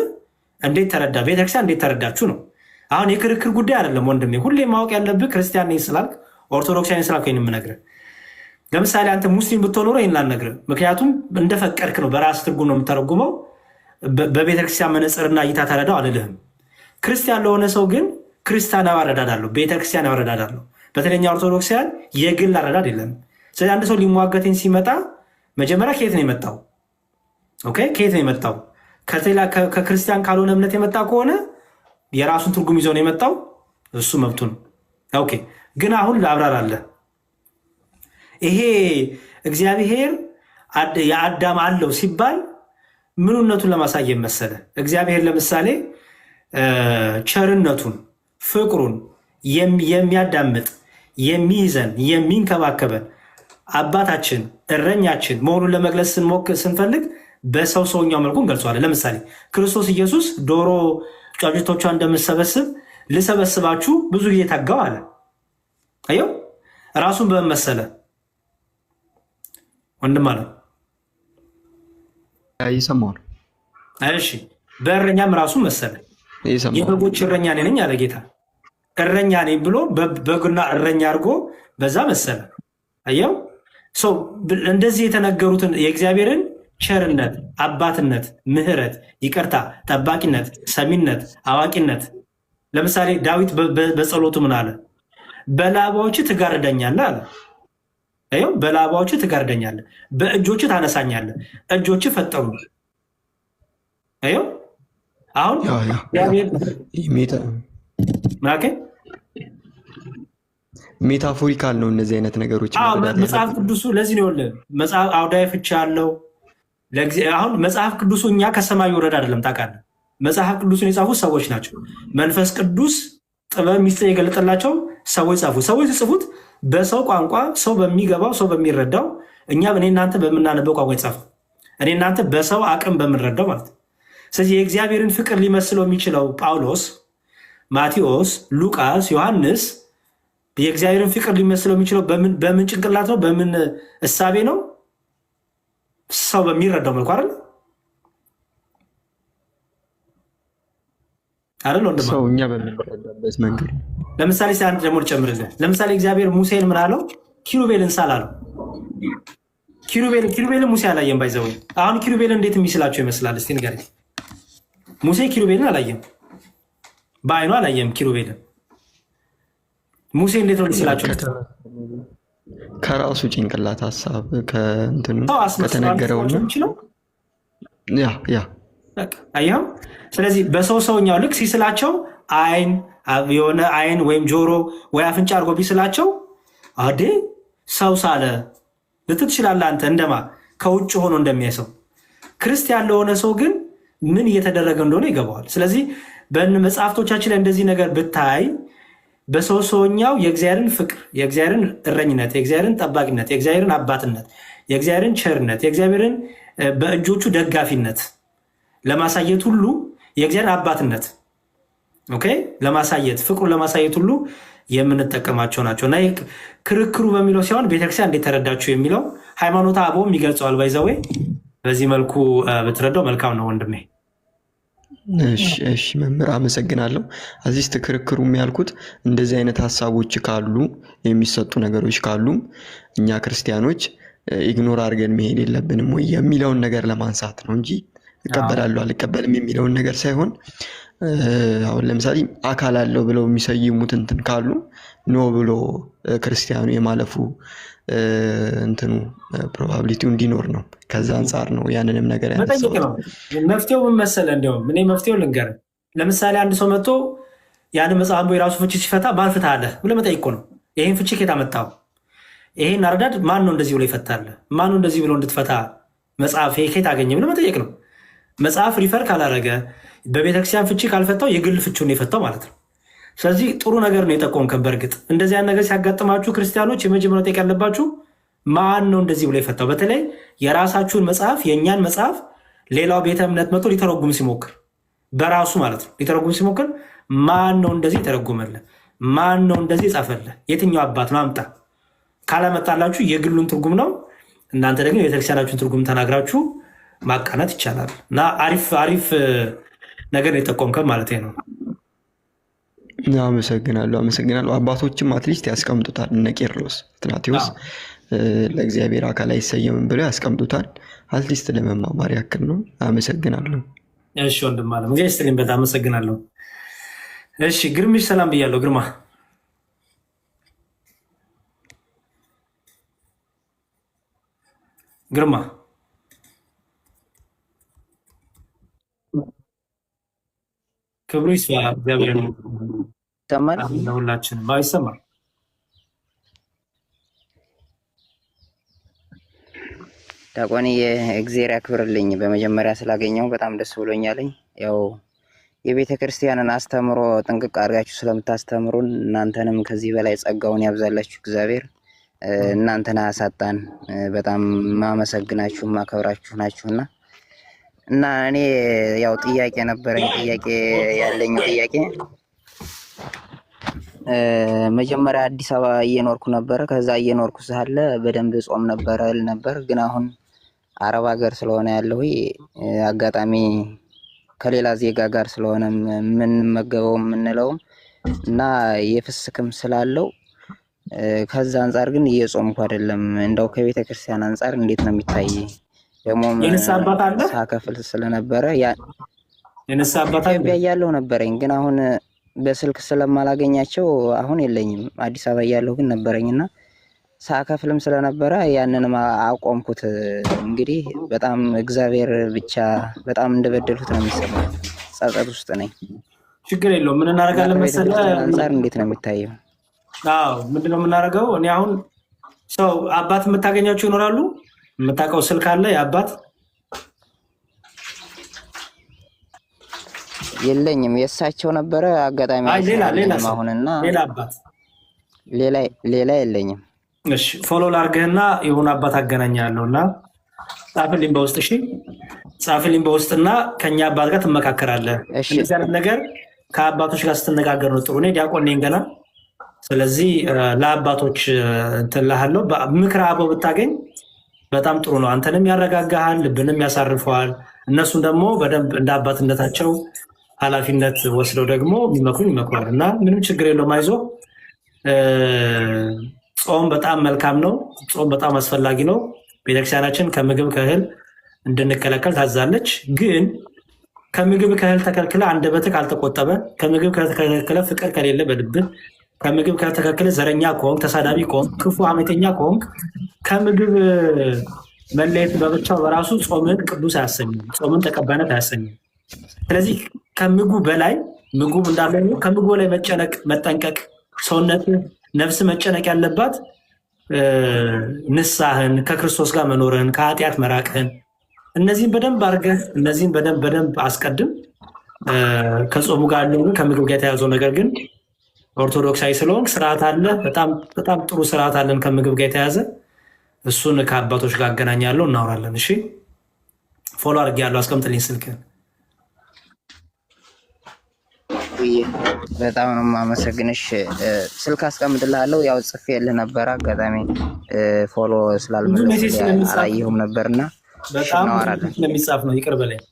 እንዴት ተረዳ? ቤተክርስቲያን እንዴት ተረዳችሁ ነው። አሁን የክርክር ጉዳይ አይደለም ወንድሜ። ሁሌ ማወቅ ያለብህ ክርስቲያን ነኝ ስላልክ ኦርቶዶክሳዊ ስላልክ ወይም የምነግርህ። ለምሳሌ አንተ ሙስሊም ብትሆን ኖሮ ይህን ላልነግርህ፣ ምክንያቱም እንደፈቀድክ ነው፣ በራስ ትርጉም ነው የምተረጉመው። በቤተክርስቲያን መነጽርና እይታ ተረዳው አልልህም። ክርስቲያን ለሆነ ሰው ግን ክርስቲያናዊ አረዳድ አለው፣ ቤተክርስቲያናዊ አረዳድ አለው። በተለኛ ኦርቶዶክሳውያን የግል አረዳድ የለም። ስለዚህ አንድ ሰው ሊሟገተኝ ሲመጣ መጀመሪያ ከየት ነው የመጣው? ኦኬ፣ ከየት ነው የመጣው? ከክርስቲያን ካልሆነ እምነት የመጣ ከሆነ የራሱን ትርጉም ይዞ ነው የመጣው። እሱ መብቱ ነው። ኦኬ ግን አሁን ላብራራለ ይሄ እግዚአብሔር የአዳም አለው ሲባል ምንነቱን ለማሳየት መሰለ። እግዚአብሔር ለምሳሌ ቸርነቱን፣ ፍቅሩን የሚያዳምጥ የሚይዘን፣ የሚንከባከበን አባታችን እረኛችን መሆኑን ለመግለጽ ስንፈልግ በሰው ሰውኛው መልኩ እንገልጸዋለን። ለምሳሌ ክርስቶስ ኢየሱስ ዶሮ ጫጩቶቿ እንደምሰበስብ ልሰበስባችሁ ብዙ ጊዜ ታጋው አለ። አየው ራሱን በመመሰለ ወንድም አለ ይሰማው። እሺ በእረኛም ራሱን መሰለ። የበጎች እረኛ ነኝ አለ ጌታ። እረኛ ነኝ ብሎ በግና እረኛ አድርጎ በዛ መሰለ። አየው ሰው እንደዚህ የተነገሩትን የእግዚአብሔርን ቸርነት፣ አባትነት፣ ምሕረት፣ ይቅርታ፣ ጠባቂነት፣ ሰሚነት፣ አዋቂነት ለምሳሌ ዳዊት በጸሎቱ ምን አለ? በላባዎች ትጋርደኛለህ አለ። ይኸው በላባዎች ትጋርደኛለህ፣ በእጆች ታነሳኛለህ፣ እጆች ፈጠሩ። ይኸው አሁን ሜታፎሪካል ነው እነዚህ አይነት ነገሮች። መጽሐፍ ቅዱሱ ለዚህ ነው መጽሐፍ አውዳዊ ፍቻ አለው። አሁን መጽሐፍ ቅዱሱ እኛ ከሰማይ ወረድ አይደለም ታውቃለህ። መጽሐፍ ቅዱስን የጻፉት ሰዎች ናቸው። መንፈስ ቅዱስ ጥበብ ሚስጥር የገለጠላቸው ሰዎች ጻፉ። ሰዎች ሲጽፉት በሰው ቋንቋ፣ ሰው በሚገባው፣ ሰው በሚረዳው፣ እኛ እኔ እናንተ በምናነበው ቋንቋ የጻፉ እኔ እናንተ በሰው አቅም በምንረዳው ማለት ነው። ስለዚህ የእግዚአብሔርን ፍቅር ሊመስለው የሚችለው ጳውሎስ፣ ማቴዎስ፣ ሉቃስ፣ ዮሐንስ የእግዚአብሔርን ፍቅር ሊመስለው የሚችለው በምን ጭንቅላት ነው? በምን እሳቤ ነው? ሰው በሚረዳው መልኩ አይደል አይደል? ወንድም ሰው እኛ በምንረዳበት መንገድ። ለምሳሌ አንድ ደግሞ ልጨምርልህ። ለምሳሌ እግዚአብሔር ሙሴን ምን አለው? ኪሩቤልን ሳል አለው። ኪሩቤልን ሙሴ አላየም። ባይዘው አሁን ኪሩቤልን እንዴት የሚስላቸው ይመስላል? እስቲ ንገረኝ። ሙሴ ኪሩቤልን አላየም፣ በአይኑ አላየም ኪሩቤልን። ሙሴ እንዴት ነው ሊስላቸው? ከራሱ ጭንቅላት ሀሳብ ከእንትኑ ከተነገረው አየኸው። ስለዚህ በሰው ሰውኛው ልክ ሲስላቸው አይን የሆነ አይን ወይም ጆሮ ወይ አፍንጫ አድርጎ ቢስላቸው አዴ ሰው ሳለ ልትል ትችላለህ አንተ። እንደማ ከውጭ ሆኖ እንደሚያሰው ክርስቲያን ለሆነ ሰው ግን ምን እየተደረገ እንደሆነ ይገባዋል። ስለዚህ በመጽሐፍቶቻችን ላይ እንደዚህ ነገር ብታይ በሰው ሰውኛው የእግዚአብሔርን ፍቅር፣ የእግዚአብሔርን እረኝነት፣ የእግዚአብሔርን ጠባቂነት፣ የእግዚአብሔርን አባትነት፣ የእግዚአብሔርን ቸርነት፣ የእግዚአብሔርን በእጆቹ ደጋፊነት ለማሳየት ሁሉ የእግዚአብሔር አባትነት ለማሳየት ፍቅሩን ለማሳየት ሁሉ የምንጠቀማቸው ናቸው እና ክርክሩ በሚለው ሲሆን ቤተክርስቲያን እንዴት ተረዳችሁ የሚለው ሃይማኖተ አበውም ይገልጸዋል። ባይዘዌ በዚህ መልኩ ብትረዳው መልካም ነው ወንድሜ። እሺ መምህር አመሰግናለሁ። አዚስት ክርክሩ የሚያልኩት እንደዚህ አይነት ሀሳቦች ካሉ የሚሰጡ ነገሮች ካሉ እኛ ክርስቲያኖች ኢግኖር አድርገን መሄድ የለብንም ወይ የሚለውን ነገር ለማንሳት ነው እንጂ እቀበላለሁ አልቀበልም የሚለውን ነገር ሳይሆን አሁን ለምሳሌ አካል አለው ብለው የሚሰይሙት እንትን ካሉ ኖ ብሎ ክርስቲያኑ የማለፉ እንትኑ ፕሮባቢሊቲው እንዲኖር ነው። ከዛ አንጻር ነው ያንንም ነገር መጠየቅ ነው። መፍትሄው ምን መሰለህ? እንዲያውም እኔ መፍትሄው ልንገርህ። ለምሳሌ አንድ ሰው መጥቶ ያንን መጽሐፍ የራሱ ፍቺ ሲፈታ ማን ፍታለህ ብለህ መጠየቅ ነው። ይህን ፍቺ ከየት አመጣኸው? ይሄን አረዳድ ማን ነው እንደዚህ ብሎ ይፈታልህ? ማን ነው እንደዚህ ብሎ እንድትፈታ መጽሐፍ ከየት አገኘ ብለህ መጠየቅ ነው። መጽሐፍ ሪፈር ካላረገ በቤተክርስቲያን ፍቺ ካልፈታው የግል ፍቺውን የፈታው ማለት ነው። ስለዚህ ጥሩ ነገር ነው የጠቆምከን። በእርግጥ እንደዚህ ያን ነገር ሲያጋጥማችሁ ክርስቲያኖች የመጀመሪያው ጠይቅ ያለባችሁ ማን ነው እንደዚህ ብሎ የፈታው? በተለይ የራሳችሁን መጽሐፍ የእኛን መጽሐፍ ሌላው ቤተ እምነት መጥቶ ሊተረጉም ሲሞክር በራሱ ማለት ነው ሊተረጉም ሲሞክር ማን ነው እንደዚህ የተረጉመልህ? ማን ነው እንደዚህ የጻፈልህ? የትኛው አባት ነው? አምጣ። ካላመጣላችሁ የግሉን ትርጉም ነው። እናንተ ደግሞ የቤተክርስቲያናችሁን ትርጉም ተናግራችሁ ማቃናት ይቻላል እና አሪፍ ነገር የጠቆምከን ማለት ነው። አመሰግናለሁ። አባቶችም አትሊስት ያስቀምጡታል። እነ ቄርሎስ ትናቴዎስ ለእግዚአብሔር አካል አይሰየምም ብለው ያስቀምጡታል። አትሊስት ለመማማር ያክል ነው። አመሰግናለሁ። እሺ ወንድም አለ ጊዜ ስትሪም በጣም አመሰግናለሁ። እሺ ግርምሽ ሰላም ብያለሁ። ግርማ ክብሩ ይስፋ እግዚአብሔር ነው። ይሰማል? ለሁላችንም ይሰማል። ዲያቆን የእግዚአብሔር ያክብርልኝ። በመጀመሪያ ስላገኘው በጣም ደስ ብሎኛለኝ። ያው የቤተ ክርስቲያንን አስተምሮ ጥንቅቅ አድርጋችሁ ስለምታስተምሩን እናንተንም ከዚህ በላይ ጸጋውን ያብዛላችሁ እግዚአብሔር። እናንተን አያሳጣን። በጣም ማመሰግናችሁ ማከብራችሁ ናችሁና እና እኔ ያው ጥያቄ ነበረኝ። ያለኝ ጥያቄ መጀመሪያ አዲስ አበባ እየኖርኩ ነበረ። ከዛ እየኖርኩ ሳለ በደንብ ጾም ነበረ እል ነበር። ግን አሁን አረብ ሀገር ስለሆነ ያለው አጋጣሚ ከሌላ ዜጋ ጋር ስለሆነ የምንመገበው የምንለውም እና የፍስክም ስላለው ከዛ አንጻር ግን እየጾምኩ አይደለም። እንደው ከቤተ ክርስቲያን አንጻር እንዴት ነው የሚታይ? ደግሞ ሳከፍል ስለነበረ ያለው ነበረኝ። ግን አሁን በስልክ ስለማላገኛቸው አሁን የለኝም። አዲስ አበባ እያለሁ ግን ነበረኝና ሳከፍልም ስለነበረ ያንንም አቆምኩት። እንግዲህ በጣም እግዚአብሔር ብቻ በጣም እንደበደልኩት ነው የሚሰማኝ። ጸጸት ውስጥ ነኝ። ችግር የለውም። ምን እናደርጋለን መሰለህ? አንጻር እንዴት ነው የሚታየው? ምንድነው የምናደርገው? እኔ አሁን ሰው አባት የምታገኛቸው ይኖራሉ። የምታውቀው ስልክ አለ የአባት? የለኝም። የእሳቸው ነበረ አጋጣሚ አሁንና ሌላ የለኝም። እሺ ፎሎ ላርገህና የሆነ አባት አገናኛለሁ እና ጻፍልኝ በውስጥ። እሺ ጻፍልኝ በውስጥና ከኛ አባት ጋር ትመካከራለህ። እንደዚህ አይነት ነገር ከአባቶች ጋር ስትነጋገር ነው ጥሩ። እኔ ዲያቆን ነኝ ገና። ስለዚህ ለአባቶች እንትን እልሃለሁ። ምክረ አበው ብታገኝ በጣም ጥሩ ነው። አንተንም ያረጋጋሃል፣ ልብንም ያሳርፈዋል። እነሱን ደግሞ በደንብ እንደ አባትነታቸው ኃላፊነት ወስደው ደግሞ የሚመክሩን ይመክሯል እና ምንም ችግር የለውም። አይዞህ። ጾም በጣም መልካም ነው። ጾም በጣም አስፈላጊ ነው። ቤተክርስቲያናችን ከምግብ ከእህል እንድንከለከል ታዛለች። ግን ከምግብ ከእህል ተከልክለ አንደበትህ ካልተቆጠበ፣ ከምግብ ከተከለከለ ፍቅር ከሌለ በልብህ፣ ከምግብ ከተከለከለ ዘረኛ ከሆንክ፣ ተሳዳቢ ከሆንክ፣ ክፉ ሐሜተኛ ከሆንክ ከምግብ መለየት በብቻው በራሱ ጾምን ቅዱስ አያሰኝም፣ ጾምን ተቀባይነት አያሰኝም። ስለዚህ ከምግቡ በላይ ምግቡ እንዳለ ከምግቡ ላይ መጨነቅ መጠንቀቅ፣ ሰውነት ነፍስ መጨነቅ ያለባት ንስሐህን፣ ከክርስቶስ ጋር መኖርህን፣ ከኃጢአት መራቅህን፣ እነዚህን በደንብ አድርገህ እነዚህን በደንብ አስቀድም። ከጾሙ ጋር ያለው ከምግብ ጋር የተያዘው ነገር ግን ኦርቶዶክሳዊ ስለሆንክ ስርዓት አለ። በጣም ጥሩ ስርዓት አለን ከምግብ ጋር የተያዘ። እሱን ከአባቶች ጋር አገናኛለሁ፣ እናወራለን። እሺ ፎሎ አድርጌያለሁ። አስቀምጥልኝ ስልክህን። በጣም ነው የማመሰግንሽ። ስልክ አስቀምጥልሃለሁ። ያው ጽፌልህ ነበር አጋጣሚ ፎሎ ስላልመለስኩ አላየሁም ነበርና በጣም ስለሚጻፍ ነው። ይቅር በለኝ።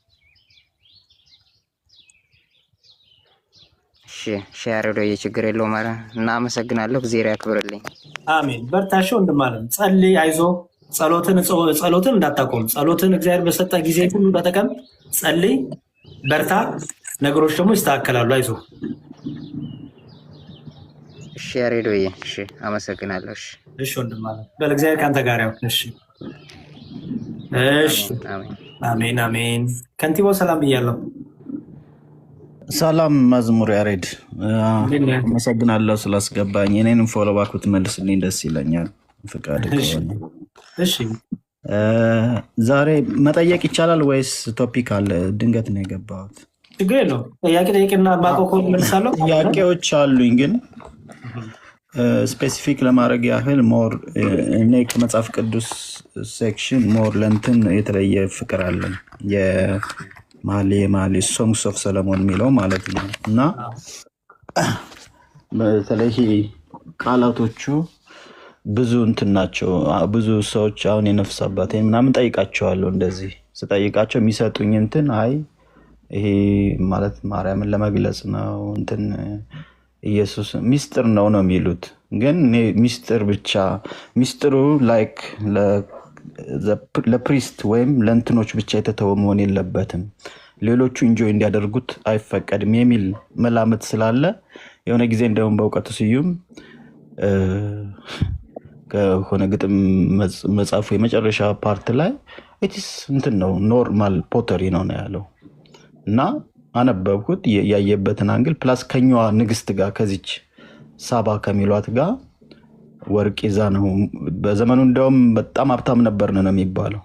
ሼር ወደ ችግር የለውም ማለት እና አመሰግናለሁ። እግዚአብሔር ያክብርልኝ። አሜን። በርታሽ ወንድማለም። ጸልይ፣ አይዞ። ጸሎትን እንዳታቆም። ጸሎትን እግዚአብሔር በሰጠ ጊዜ ሁሉ ተጠቀም። ጸልይ፣ በርታ። ነገሮች ደግሞ ይስተካከላሉ። አይዞ። ሼር ሄዶዬ። እሺ አመሰግናለሁ። እሺ ወንድማለም። በል እግዚአብሔር ካንተ ጋር ይሁን። እሺ እሺ። አሜን አሜን። ከንቲባው ሰላም ብያለሁ። ሰላም መዝሙር ያሬድ፣ አመሰግናለሁ ስላስገባኝ። እኔንም ፎሎ ባክ ብትመልስልኝ ደስ ይለኛል ፍቃድ ከሆነ። እሺ ዛሬ መጠየቅ ይቻላል ወይስ ቶፒክ አለ? ድንገት ነው የገባሁት። ችግር የለውም። ጥያቄ ጠይቅና ባቆኮ መልሳለሁ። ጥያቄዎች አሉኝ ግን ስፔሲፊክ ለማድረግ ያህል ሞር እኔ ከመጽሐፍ ቅዱስ ሴክሽን ሞር ለእንትን የተለየ ፍቅር አለን። የመኃልየ ሶንግስ ኦፍ ሰለሞን የሚለው ማለት ነው እና በተለይ ቃላቶቹ ብዙ እንትን ናቸው። ብዙ ሰዎች አሁን የነፍስ አባቴ ምናምን ጠይቃቸዋለሁ። እንደዚህ ስጠይቃቸው የሚሰጡኝ እንትን አይ ይሄ ማለት ማርያምን ለመግለጽ ነው እንትን ኢየሱስ ሚስጥር ነው የሚሉት። ግን ሚስጥር ብቻ ሚስጥሩ ላይክ ለፕሪስት ወይም ለእንትኖች ብቻ የተተወ መሆን የለበትም፣ ሌሎቹ ኢንጆይ እንዲያደርጉት አይፈቀድም የሚል መላምት ስላለ የሆነ ጊዜ እንደውም በእውቀቱ ስዩም ከሆነ ግጥም መጽሐፉ የመጨረሻ ፓርት ላይ ኢትስ እንትን ነው ኖርማል ፖተሪ ነው ያለው እና አነበብኩት ያየበትን አንግል ፕላስ ከኛዋ ንግስት ጋር ከዚች ሳባ ከሚሏት ጋር ወርቅ ይዛ ነው። በዘመኑ እንደውም በጣም ሀብታም ነበር ነው የሚባለው።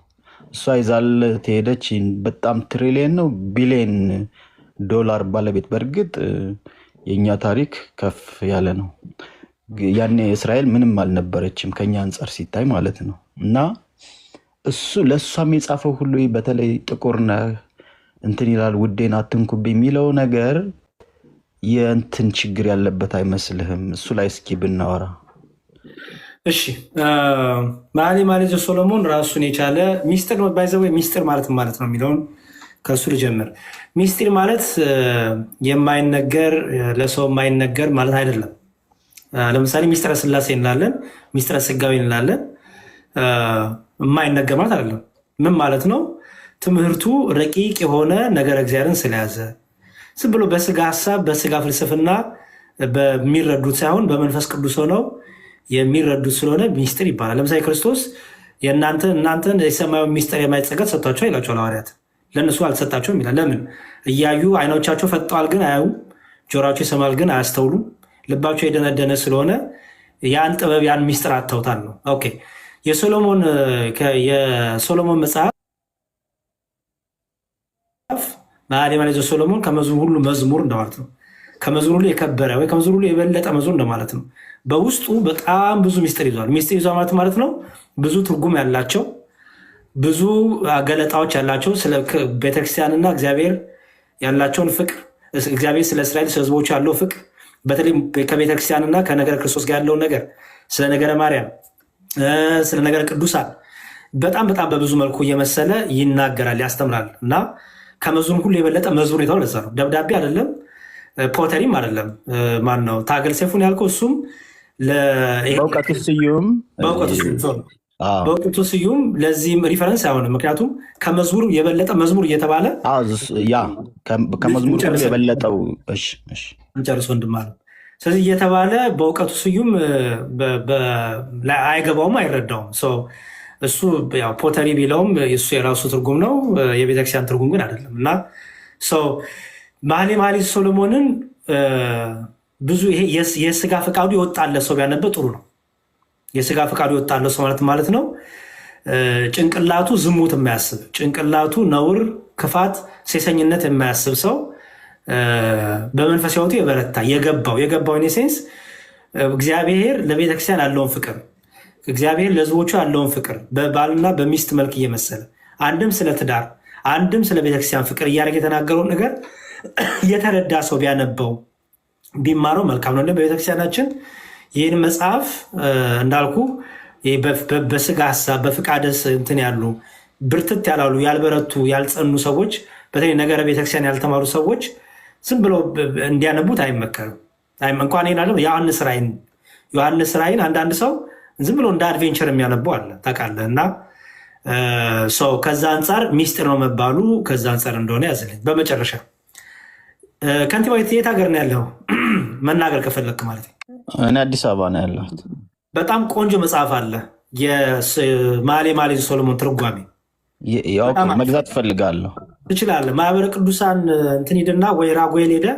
እሷ ይዛል ትሄደች። በጣም ትሪሊየን ነው ቢሊየን ዶላር ባለቤት። በእርግጥ የእኛ ታሪክ ከፍ ያለ ነው። ያኔ እስራኤል ምንም አልነበረችም ከኛ አንጻር ሲታይ ማለት ነው። እና እሱ ለእሷም የጻፈው ሁሉ በተለይ ጥቁር ነህ እንትን ይላል ውዴን አትንኩብኝ የሚለው ነገር የእንትን ችግር ያለበት አይመስልህም? እሱ ላይ እስኪ ብናወራ። እሺ መኃልየ መኃልይ ዘሰሎሞን ራሱን የቻለ ሚስጥር ባይዘው ሚስጥር ማለት ነው የሚለውን ከእሱ ልጀምር። ሚስጥር ማለት የማይነገር ለሰው የማይነገር ማለት አይደለም። ለምሳሌ ሚስጥረ ስላሴ እንላለን፣ ሚስጥረ ስጋዌ እንላለን። የማይነገር ማለት አይደለም። ምን ማለት ነው? ትምህርቱ ረቂቅ የሆነ ነገር እግዚአብሔርን ስለያዘ ዝም ብሎ በስጋ ሀሳብ በስጋ ፍልስፍና በሚረዱት ሳይሆን በመንፈስ ቅዱስ ሆነው የሚረዱት ስለሆነ ሚስጥር ይባላል። ለምሳሌ ክርስቶስ እናንተን የሰማያዊ ሚስጥር የማየት ጸጋ ሰጥቷቸው ይላቸዋል ሐዋርያት። ለእነሱ አልተሰጣቸውም ይላል። ለምን? እያዩ አይኖቻቸው ፈጠዋል ግን አያዩም፣ ጆሮቸው ይሰማል ግን አያስተውሉም። ልባቸው የደነደነ ስለሆነ ያን ጥበብ ያን ሚስጥር አጥተውታል ነው። ኦኬ የሶሎሞን መጽሐፍ መኃልየ መኃልይ ዘሰሎሞን ከመዝሙር ሁሉ መዝሙር እንደማለት ነው። ከመዝሙር ሁሉ የከበረ ወይ ከመዝሙር ሁሉ የበለጠ መዝሙር እንደማለት ነው። በውስጡ በጣም ብዙ ሚስጥር ይዟል። ሚስጥር ይዟል ማለት ነው ብዙ ትርጉም ያላቸው ብዙ ገለጣዎች ያላቸው ስለ ቤተክርስቲያንና እግዚአብሔር ያላቸውን ፍቅር፣ እግዚአብሔር ስለ እስራኤል ስለ ሕዝቦቹ ያለው ፍቅር፣ በተለይ ከቤተክርስቲያንና ከነገረ ክርስቶስ ጋር ያለውን ነገር፣ ስለ ነገረ ማርያም፣ ስለ ነገረ ቅዱሳን በጣም በብዙ መልኩ እየመሰለ ይናገራል፣ ያስተምራል እና ከመዝሙር ሁሉ የበለጠ መዝሙር የተባለው ለዛ ነው። ደብዳቤ አይደለም፣ ፖተሪም አይደለም። ማን ነው ታገል ሰይፉን ያልከው? እሱም በእውቀቱ ስዩም ለዚህም ሪፈረንስ አይሆንም። ምክንያቱም ከመዝሙር የበለጠ መዝሙር እየተባለ ከመዝሙር የበለጠው ጨርሶ ወንድም አለ። ስለዚህ እየተባለ በእውቀቱ ስዩም አይገባውም፣ አይረዳውም። እሱ ፖተሪ ቢለውም እሱ የራሱ ትርጉም ነው፣ የቤተክርስቲያን ትርጉም ግን አይደለም። እና መኃልየ መኃልይ ዘሰሎሞንን ብዙ ይሄ የስጋ ፈቃዱ የወጣለት ሰው ቢያነበው ጥሩ ነው። የስጋ ፈቃዱ የወጣለት ሰው ማለት ነው ጭንቅላቱ ዝሙት የማያስብ ጭንቅላቱ ነውር፣ ክፋት፣ ሴሰኝነት የማያስብ ሰው በመንፈስ ሕይወቱ የበረታ የገባው ሴንስ እግዚአብሔር ለቤተክርስቲያን ያለውን ፍቅር፣ እግዚአብሔር ለሕዝቦቹ ያለውን ፍቅር በባልና በሚስት መልክ እየመሰለ አንድም ስለ ትዳር አንድም ስለ ቤተክርስቲያን ፍቅር እያደረገ የተናገረውን ነገር የተረዳ ሰው ቢያነበው ቢማረው መልካም ነው። በቤተክርስቲያናችን ይህን መጽሐፍ እንዳልኩ በስጋ ሀሳብ በፍቃደስ እንትን ያሉ ብርትት ያላሉ ያልበረቱ ያልጸኑ ሰዎች በተለይ ነገረ ቤተክርስቲያን ያልተማሩ ሰዎች ዝም ብለው እንዲያነቡት አይመከርም። እንኳን ይናለ ዮሐንስ ራእይን አንዳንድ ሰው ዝም ብሎ እንደ አድቬንቸር የሚያነበው አለ ታውቃለህ። እና ሰው ከዛ አንጻር ሚስጥር ነው መባሉ ከዛ አንጻር እንደሆነ ያዝልኝ። በመጨረሻ ከንቲባ የት ሀገር ነው ያለው? መናገር ከፈለክ ማለት ነው። እኔ አዲስ አበባ ነው ያለሁት። በጣም ቆንጆ መጽሐፍ አለ የመኃልየ መኃልይ ዘሰሎሞን ትርጓሜ። መግዛት እፈልጋለሁ። ትችላለህ። ማህበረ ቅዱሳን እንትን ሂድና ወይ ራጉኤል ሄደ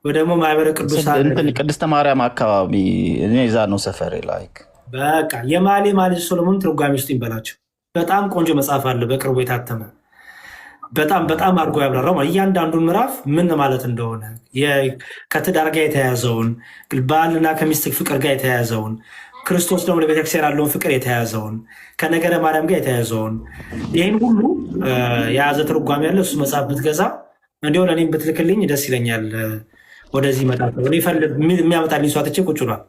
ወይ ደግሞ ማህበረ ቅዱሳን ቅድስተ ማርያም አካባቢ እኔ እዛ ነው ሰፈሬ። ላይክ በቃ የመኃልየ መኃልይ ዘሰሎሞን ትርጓሜ ውስጥ ይበላቸው። በጣም ቆንጆ መጽሐፍ አለ በቅርቡ የታተመ። በጣም አድርጎ ያብራራው እያንዳንዱን ምዕራፍ ምን ማለት እንደሆነ ከትዳር ጋር የተያያዘውን ባልና ከሚስት ፍቅር ጋር የተያያዘውን ክርስቶስ ደግሞ ለቤተክርስቲያን ያለውን ፍቅር የተያያዘውን ከነገረ ማርያም ጋር የተያያዘውን ይህን ሁሉ የያዘ ትርጓሜ ያለ እሱ መጽሐፍ ብትገዛ እንዲሁ ለእኔም ብትልክልኝ ደስ ይለኛል። ወደዚህ መጣሁ የሚያመጣልኝ ሰው አጥቼ ቁጭ ብሏል።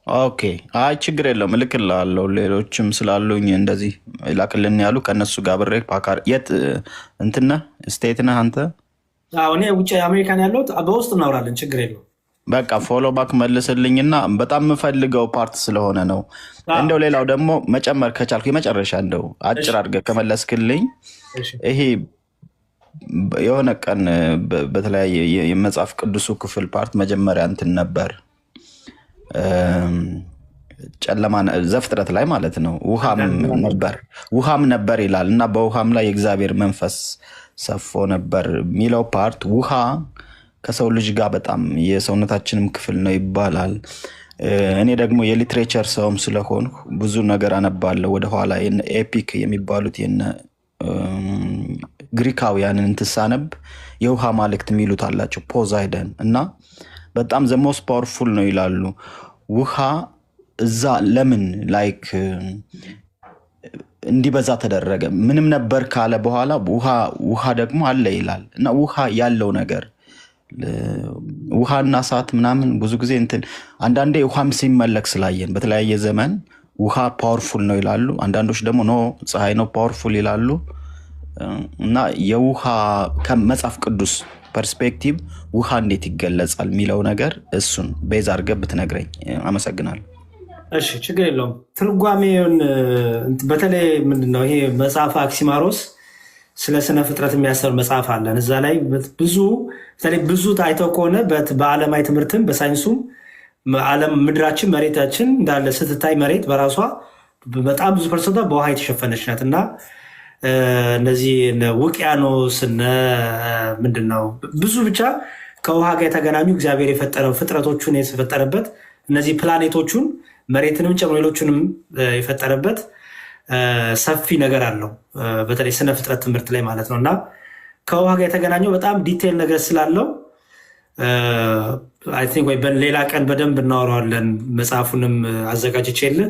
ኦኬ አይ ችግር የለውም እልክልሃለሁ። ሌሎችም ስላሉኝ እንደዚህ ላክልን ያሉ ከእነሱ ጋር ብሬ ፓካር የት እንትን ነህ ስቴት ነህ አንተ? እኔ ውጭ አሜሪካን ያለሁት በውስጥ እናወራለን፣ ችግር የለውም። በቃ ፎሎ ባክ መልስልኝና በጣም የምፈልገው ፓርት ስለሆነ ነው። እንደው ሌላው ደግሞ መጨመር ከቻልኩ የመጨረሻ እንደው አጭር አድርገህ ከመለስክልኝ ይሄ የሆነ ቀን በተለያየ የመጽሐፍ ቅዱሱ ክፍል ፓርት መጀመሪያ እንትን ነበር ጨለማ ዘፍጥረት ላይ ማለት ነው ውሃም ነበር ይላል እና በውሃም ላይ የእግዚአብሔር መንፈስ ሰፎ ነበር የሚለው ፓርት ውሃ ከሰው ልጅ ጋር በጣም የሰውነታችንም ክፍል ነው ይባላል። እኔ ደግሞ የሊትሬቸር ሰውም ስለሆን ብዙ ነገር አነባለሁ ወደኋላ ኤፒክ የሚባሉት ግሪካውያንን እንትሳነብ የውሃ ማልክት የሚሉት አላቸው ፖዛይደን እና በጣም ዘ ሞስት ፓወርፉል ነው ይላሉ። ውሃ እዛ ለምን ላይክ እንዲበዛ ተደረገ? ምንም ነበር ካለ በኋላ ውሃ ደግሞ አለ ይላል እና ውሃ ያለው ነገር ውሃና እሳት ምናምን ብዙ ጊዜ አንዳንዴ ውሃም ሲመለክ ስላየን በተለያየ ዘመን ውሃ ፓወርፉል ነው ይላሉ። አንዳንዶች ደግሞ ኖ ፀሐይ ነው ፓወርፉል ይላሉ። እና የውሃ ከመጽሐፍ ቅዱስ ፐርስፔክቲቭ ውሃ እንዴት ይገለጻል የሚለው ነገር እሱን ቤዝ አድርገህ ብትነግረኝ አመሰግናለሁ። እሺ ችግር የለውም። ትርጓሜውን በተለይ ምንድነው ይሄ መጽሐፍ አክሲማሮስ ስለ ስነ ፍጥረት የሚያስተምር መጽሐፍ አለን። እዛ ላይ ብዙ ታይተው ከሆነ በዓለማዊ ትምህርትም በሳይንሱም ምድራችን መሬታችን እንዳለ ስትታይ መሬት በራሷ በጣም ብዙ ፐርሰንቷ በውሃ የተሸፈነች ናት እና እነዚህ ውቅያኖስ ምንድነው ብዙ ብቻ ከውሃ ጋር የተገናኙ እግዚአብሔር የፈጠረው ፍጥረቶቹን የፈጠረበት እነዚህ ፕላኔቶቹን መሬትንም ጨምሮ ሌሎቹንም የፈጠረበት ሰፊ ነገር አለው። በተለይ ስነ ፍጥረት ትምህርት ላይ ማለት ነው እና ከውሃ ጋር የተገናኘው በጣም ዲቴይል ነገር ስላለው አይ ቲንክ ወይ በሌላ ቀን በደንብ እናወራዋለን። መጽሐፉንም አዘጋጅቼልህ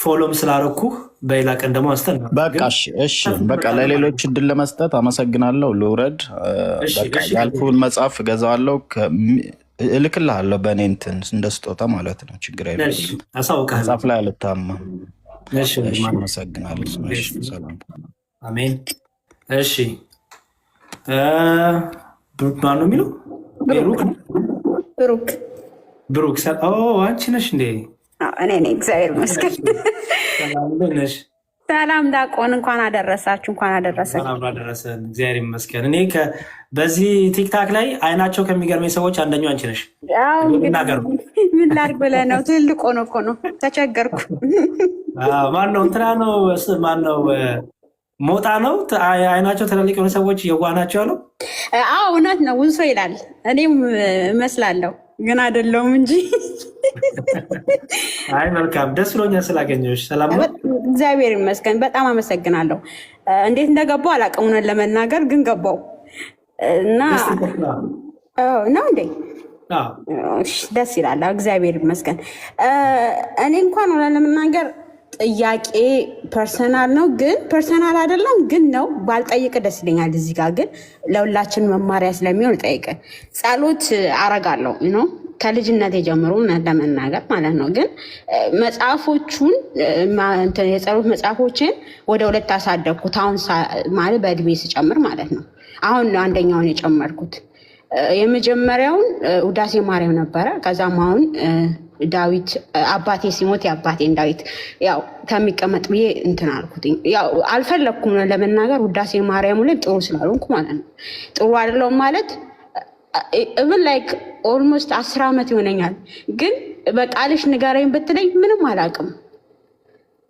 ፎሎም ስላረኩህ በሌላ ቀን ደግሞ አንስተን በቃ ለሌሎች እድል ለመስጠት አመሰግናለሁ። ልውረድ። ያልኩህን መጽሐፍ እገዛዋለሁ፣ እልክልሃለሁ በእኔ እንትን እንደ ስጦታ ማለት ነው። ችግር የለም። መጽሐፍ ላይ አልታማም። አመሰግናለሁ። ሰላም። አሜን። እሺ ማን ነው የሚለው? ብሩክ። አንቺ ነሽ እንዴ? እኔ ነኝ። እግዚአብሔር ይመስገን። ሰላም ዳቆን፣ እንኳን አደረሳችሁ። እንኳን አደረሰን። እግዚአብሔር ይመስገን። እኔ በዚህ ቲክታክ ላይ አይናቸው ከሚገርመኝ ሰዎች አንደኛው አንቺ ነሽ። ምን ላድርግ ብለህ ነው? ትልቅ ሆኖ እኮ ነው። ተቸገርኩ። ማነው እንትና ነው ማነው ሞጣ ነው። አይናቸው ትላልቅ የሆኑ ሰዎች የዋህ ናቸው ያለው። እውነት ነው። ውንሶ ይላል። እኔም እመስላለሁ ግን አይደለሁም እንጂ። አይ መልካም፣ ደስ ብሎኛል ስላገኘሁሽ። ሰላም ነው? እግዚአብሔር ይመስገን። በጣም አመሰግናለሁ። እንዴት እንደገባው አላውቅም እውነት ለመናገር ግን ገባው እና ነው እንዴ? ደስ ይላል። እግዚአብሔር ይመስገን። እኔ እንኳን እውነት ለመናገር ጥያቄ ፐርሰናል ነው ግን ፐርሰናል አይደለም ግን ነው ባልጠይቅ ደስ ይለኛል። እዚህ ጋር ግን ለሁላችን መማሪያ ስለሚሆን ጠይቅ። ጸሎት አረጋለሁ ነው ከልጅነት የጀምሮ ለመናገር ማለት ነው። ግን መጽሐፎቹን የጸሎት መጽሐፎችን ወደ 2 አሳደግኩት። አሁን ማለት በእድሜ ስጨምር ማለት ነው። አሁን አንደኛውን የጨመርኩት የመጀመሪያውን ውዳሴ ማርያም ነበረ። ከዛም አሁን ዳዊት አባቴ ሲሞት የአባቴን ዳዊት ያው ከሚቀመጥ ብዬ እንትን አልኩት። ያው አልፈለግኩም ለመናገር ውዳሴ ማርያሙ ላይ ጥሩ ስላልሆንኩ ማለት ነው። ጥሩ አይደለሁም ማለት እብን ላይክ ኦልሞስት 10 ዓመት ይሆነኛል። ግን በቃልሽ ንገረኝ ብትለኝ ምንም አላውቅም።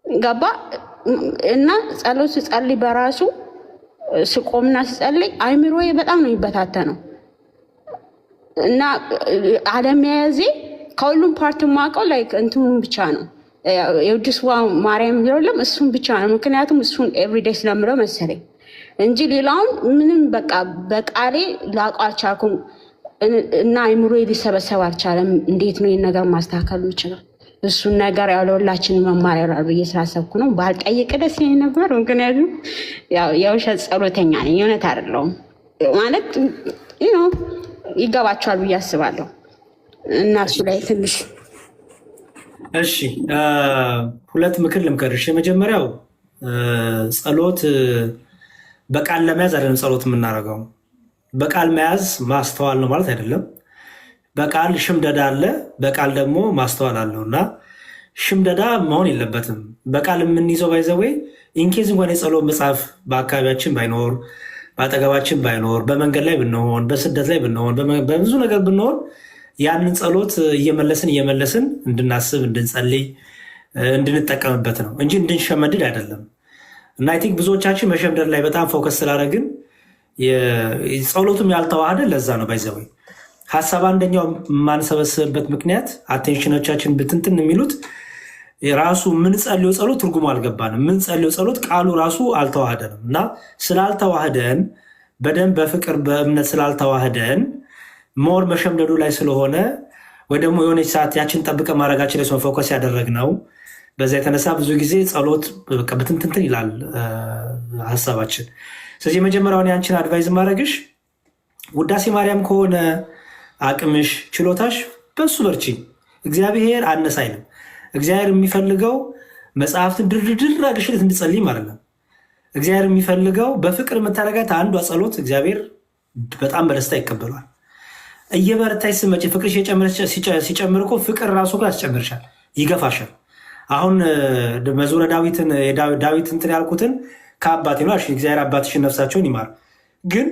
ገባ እና ጸሎት ስጸልይ በራሱ ስቆምና ስጸልይ አይምሮዬ በጣም ነው የሚበታተነው እና አለመያዜ ከሁሉም ፓርት ማውቀው ላይክ እንትኑን ብቻ ነው የውድስ ማርያም ቢሆንም እሱን ብቻ ነው። ምክንያቱም እሱን ኤቭሪዴይ ስለምለው መሰለኝ እንጂ ሌላውን ምንም በቃ በቃሌ ላውቀው አልቻልኩም እና አይምሮዬ ሊሰበሰብ አልቻለም። እንዴት ነው ይህን ነገር ማስተካከል የምችለው? እሱን ነገር ያው ለሁላችን መማሪያ ይሆናል ብዬ ስላሰብኩ ነው። ባልጠይቅ ደስ ይለኝ ነበር። ምክንያቱም የውሸት ጸሎተኛ ነኝ፣ የእውነት አይደለሁም ማለት ይገባቸዋል ብዬ አስባለሁ። እና እሱ ላይ ትንሽ እሺ 2 ምክር ልምከርሽ። የመጀመሪያው ጸሎት በቃል ለመያዝ አይደለም ጸሎት የምናደርገው። በቃል መያዝ ማስተዋል ነው ማለት አይደለም። በቃል ሽምደዳ አለ፣ በቃል ደግሞ ማስተዋል አለው እና ሽምደዳ መሆን የለበትም። በቃል የምንይዘው ባይዘወይ ኢንኬዝ እንኳን የጸሎት መጽሐፍ በአካባቢያችን ባይኖር፣ በአጠገባችን ባይኖር፣ በመንገድ ላይ ብንሆን፣ በስደት ላይ ብንሆን፣ በብዙ ነገር ብንሆን ያንን ጸሎት እየመለስን እንድናስብ፣ እንድንጸልይ፣ እንድንጠቀምበት ነው እንጂ እንድንሸመድድ አይደለም። እና አይ ቲንክ ብዙዎቻችን መሸምደድ ላይ በጣም ፎከስ ስላደረግን ጸሎቱም ያልተዋሃደ ለዛ ነው ባይዘው ሀሳብ አንደኛው የማንሰበስብበት ምክንያት አቴንሽኖቻችን ብትንትን የሚሉት ራሱ የምንጸልየው ጸሎት ትርጉሙ አልገባንም። የምንጸልየው ጸሎት ቃሉ ራሱ አልተዋህደንም እና ስላልተዋህደን በደንብ በፍቅር በእምነት ስላልተዋህደን ሞር መሸምደዱ ላይ ስለሆነ ወይ ደግሞ የሆነች ሰዓት ያችን ጠብቀ ማድረጋችን ላይ ፎከስ ያደረግነው በዛ የተነሳ ብዙ ጊዜ ጸሎት ብትንትንትን ይላል ሀሳባችን። ስለዚህ የመጀመሪያውን ያንችን አድቫይዝ ማድረግሽ ውዳሴ ማርያም ከሆነ አቅምሽ ችሎታሽ በሱ በርቺ። እግዚአብሔር አነሳ አይልም። እግዚአብሔር የሚፈልገው መጽሐፍትን ድርድር አድርገሽ እንድጸልይ ማለት ነው። እግዚአብሔር የሚፈልገው በፍቅር የምታደርጋት አንዷ ጸሎት እግዚአብሔር በጣም በደስታ ይቀበሏል። እየበረታች ስትመጪ ፍቅርሽ ሲጨምር እኮ ፍቅር ራሱ ጋር ያስጨምርሻል፣ ይገፋሻል። አሁን መዝሙረ ዳዊት እንትን ያልኩትን ከአባቴ ነው። እግዚአብሔር አባትሽን ነፍሳቸውን ይማር። ግን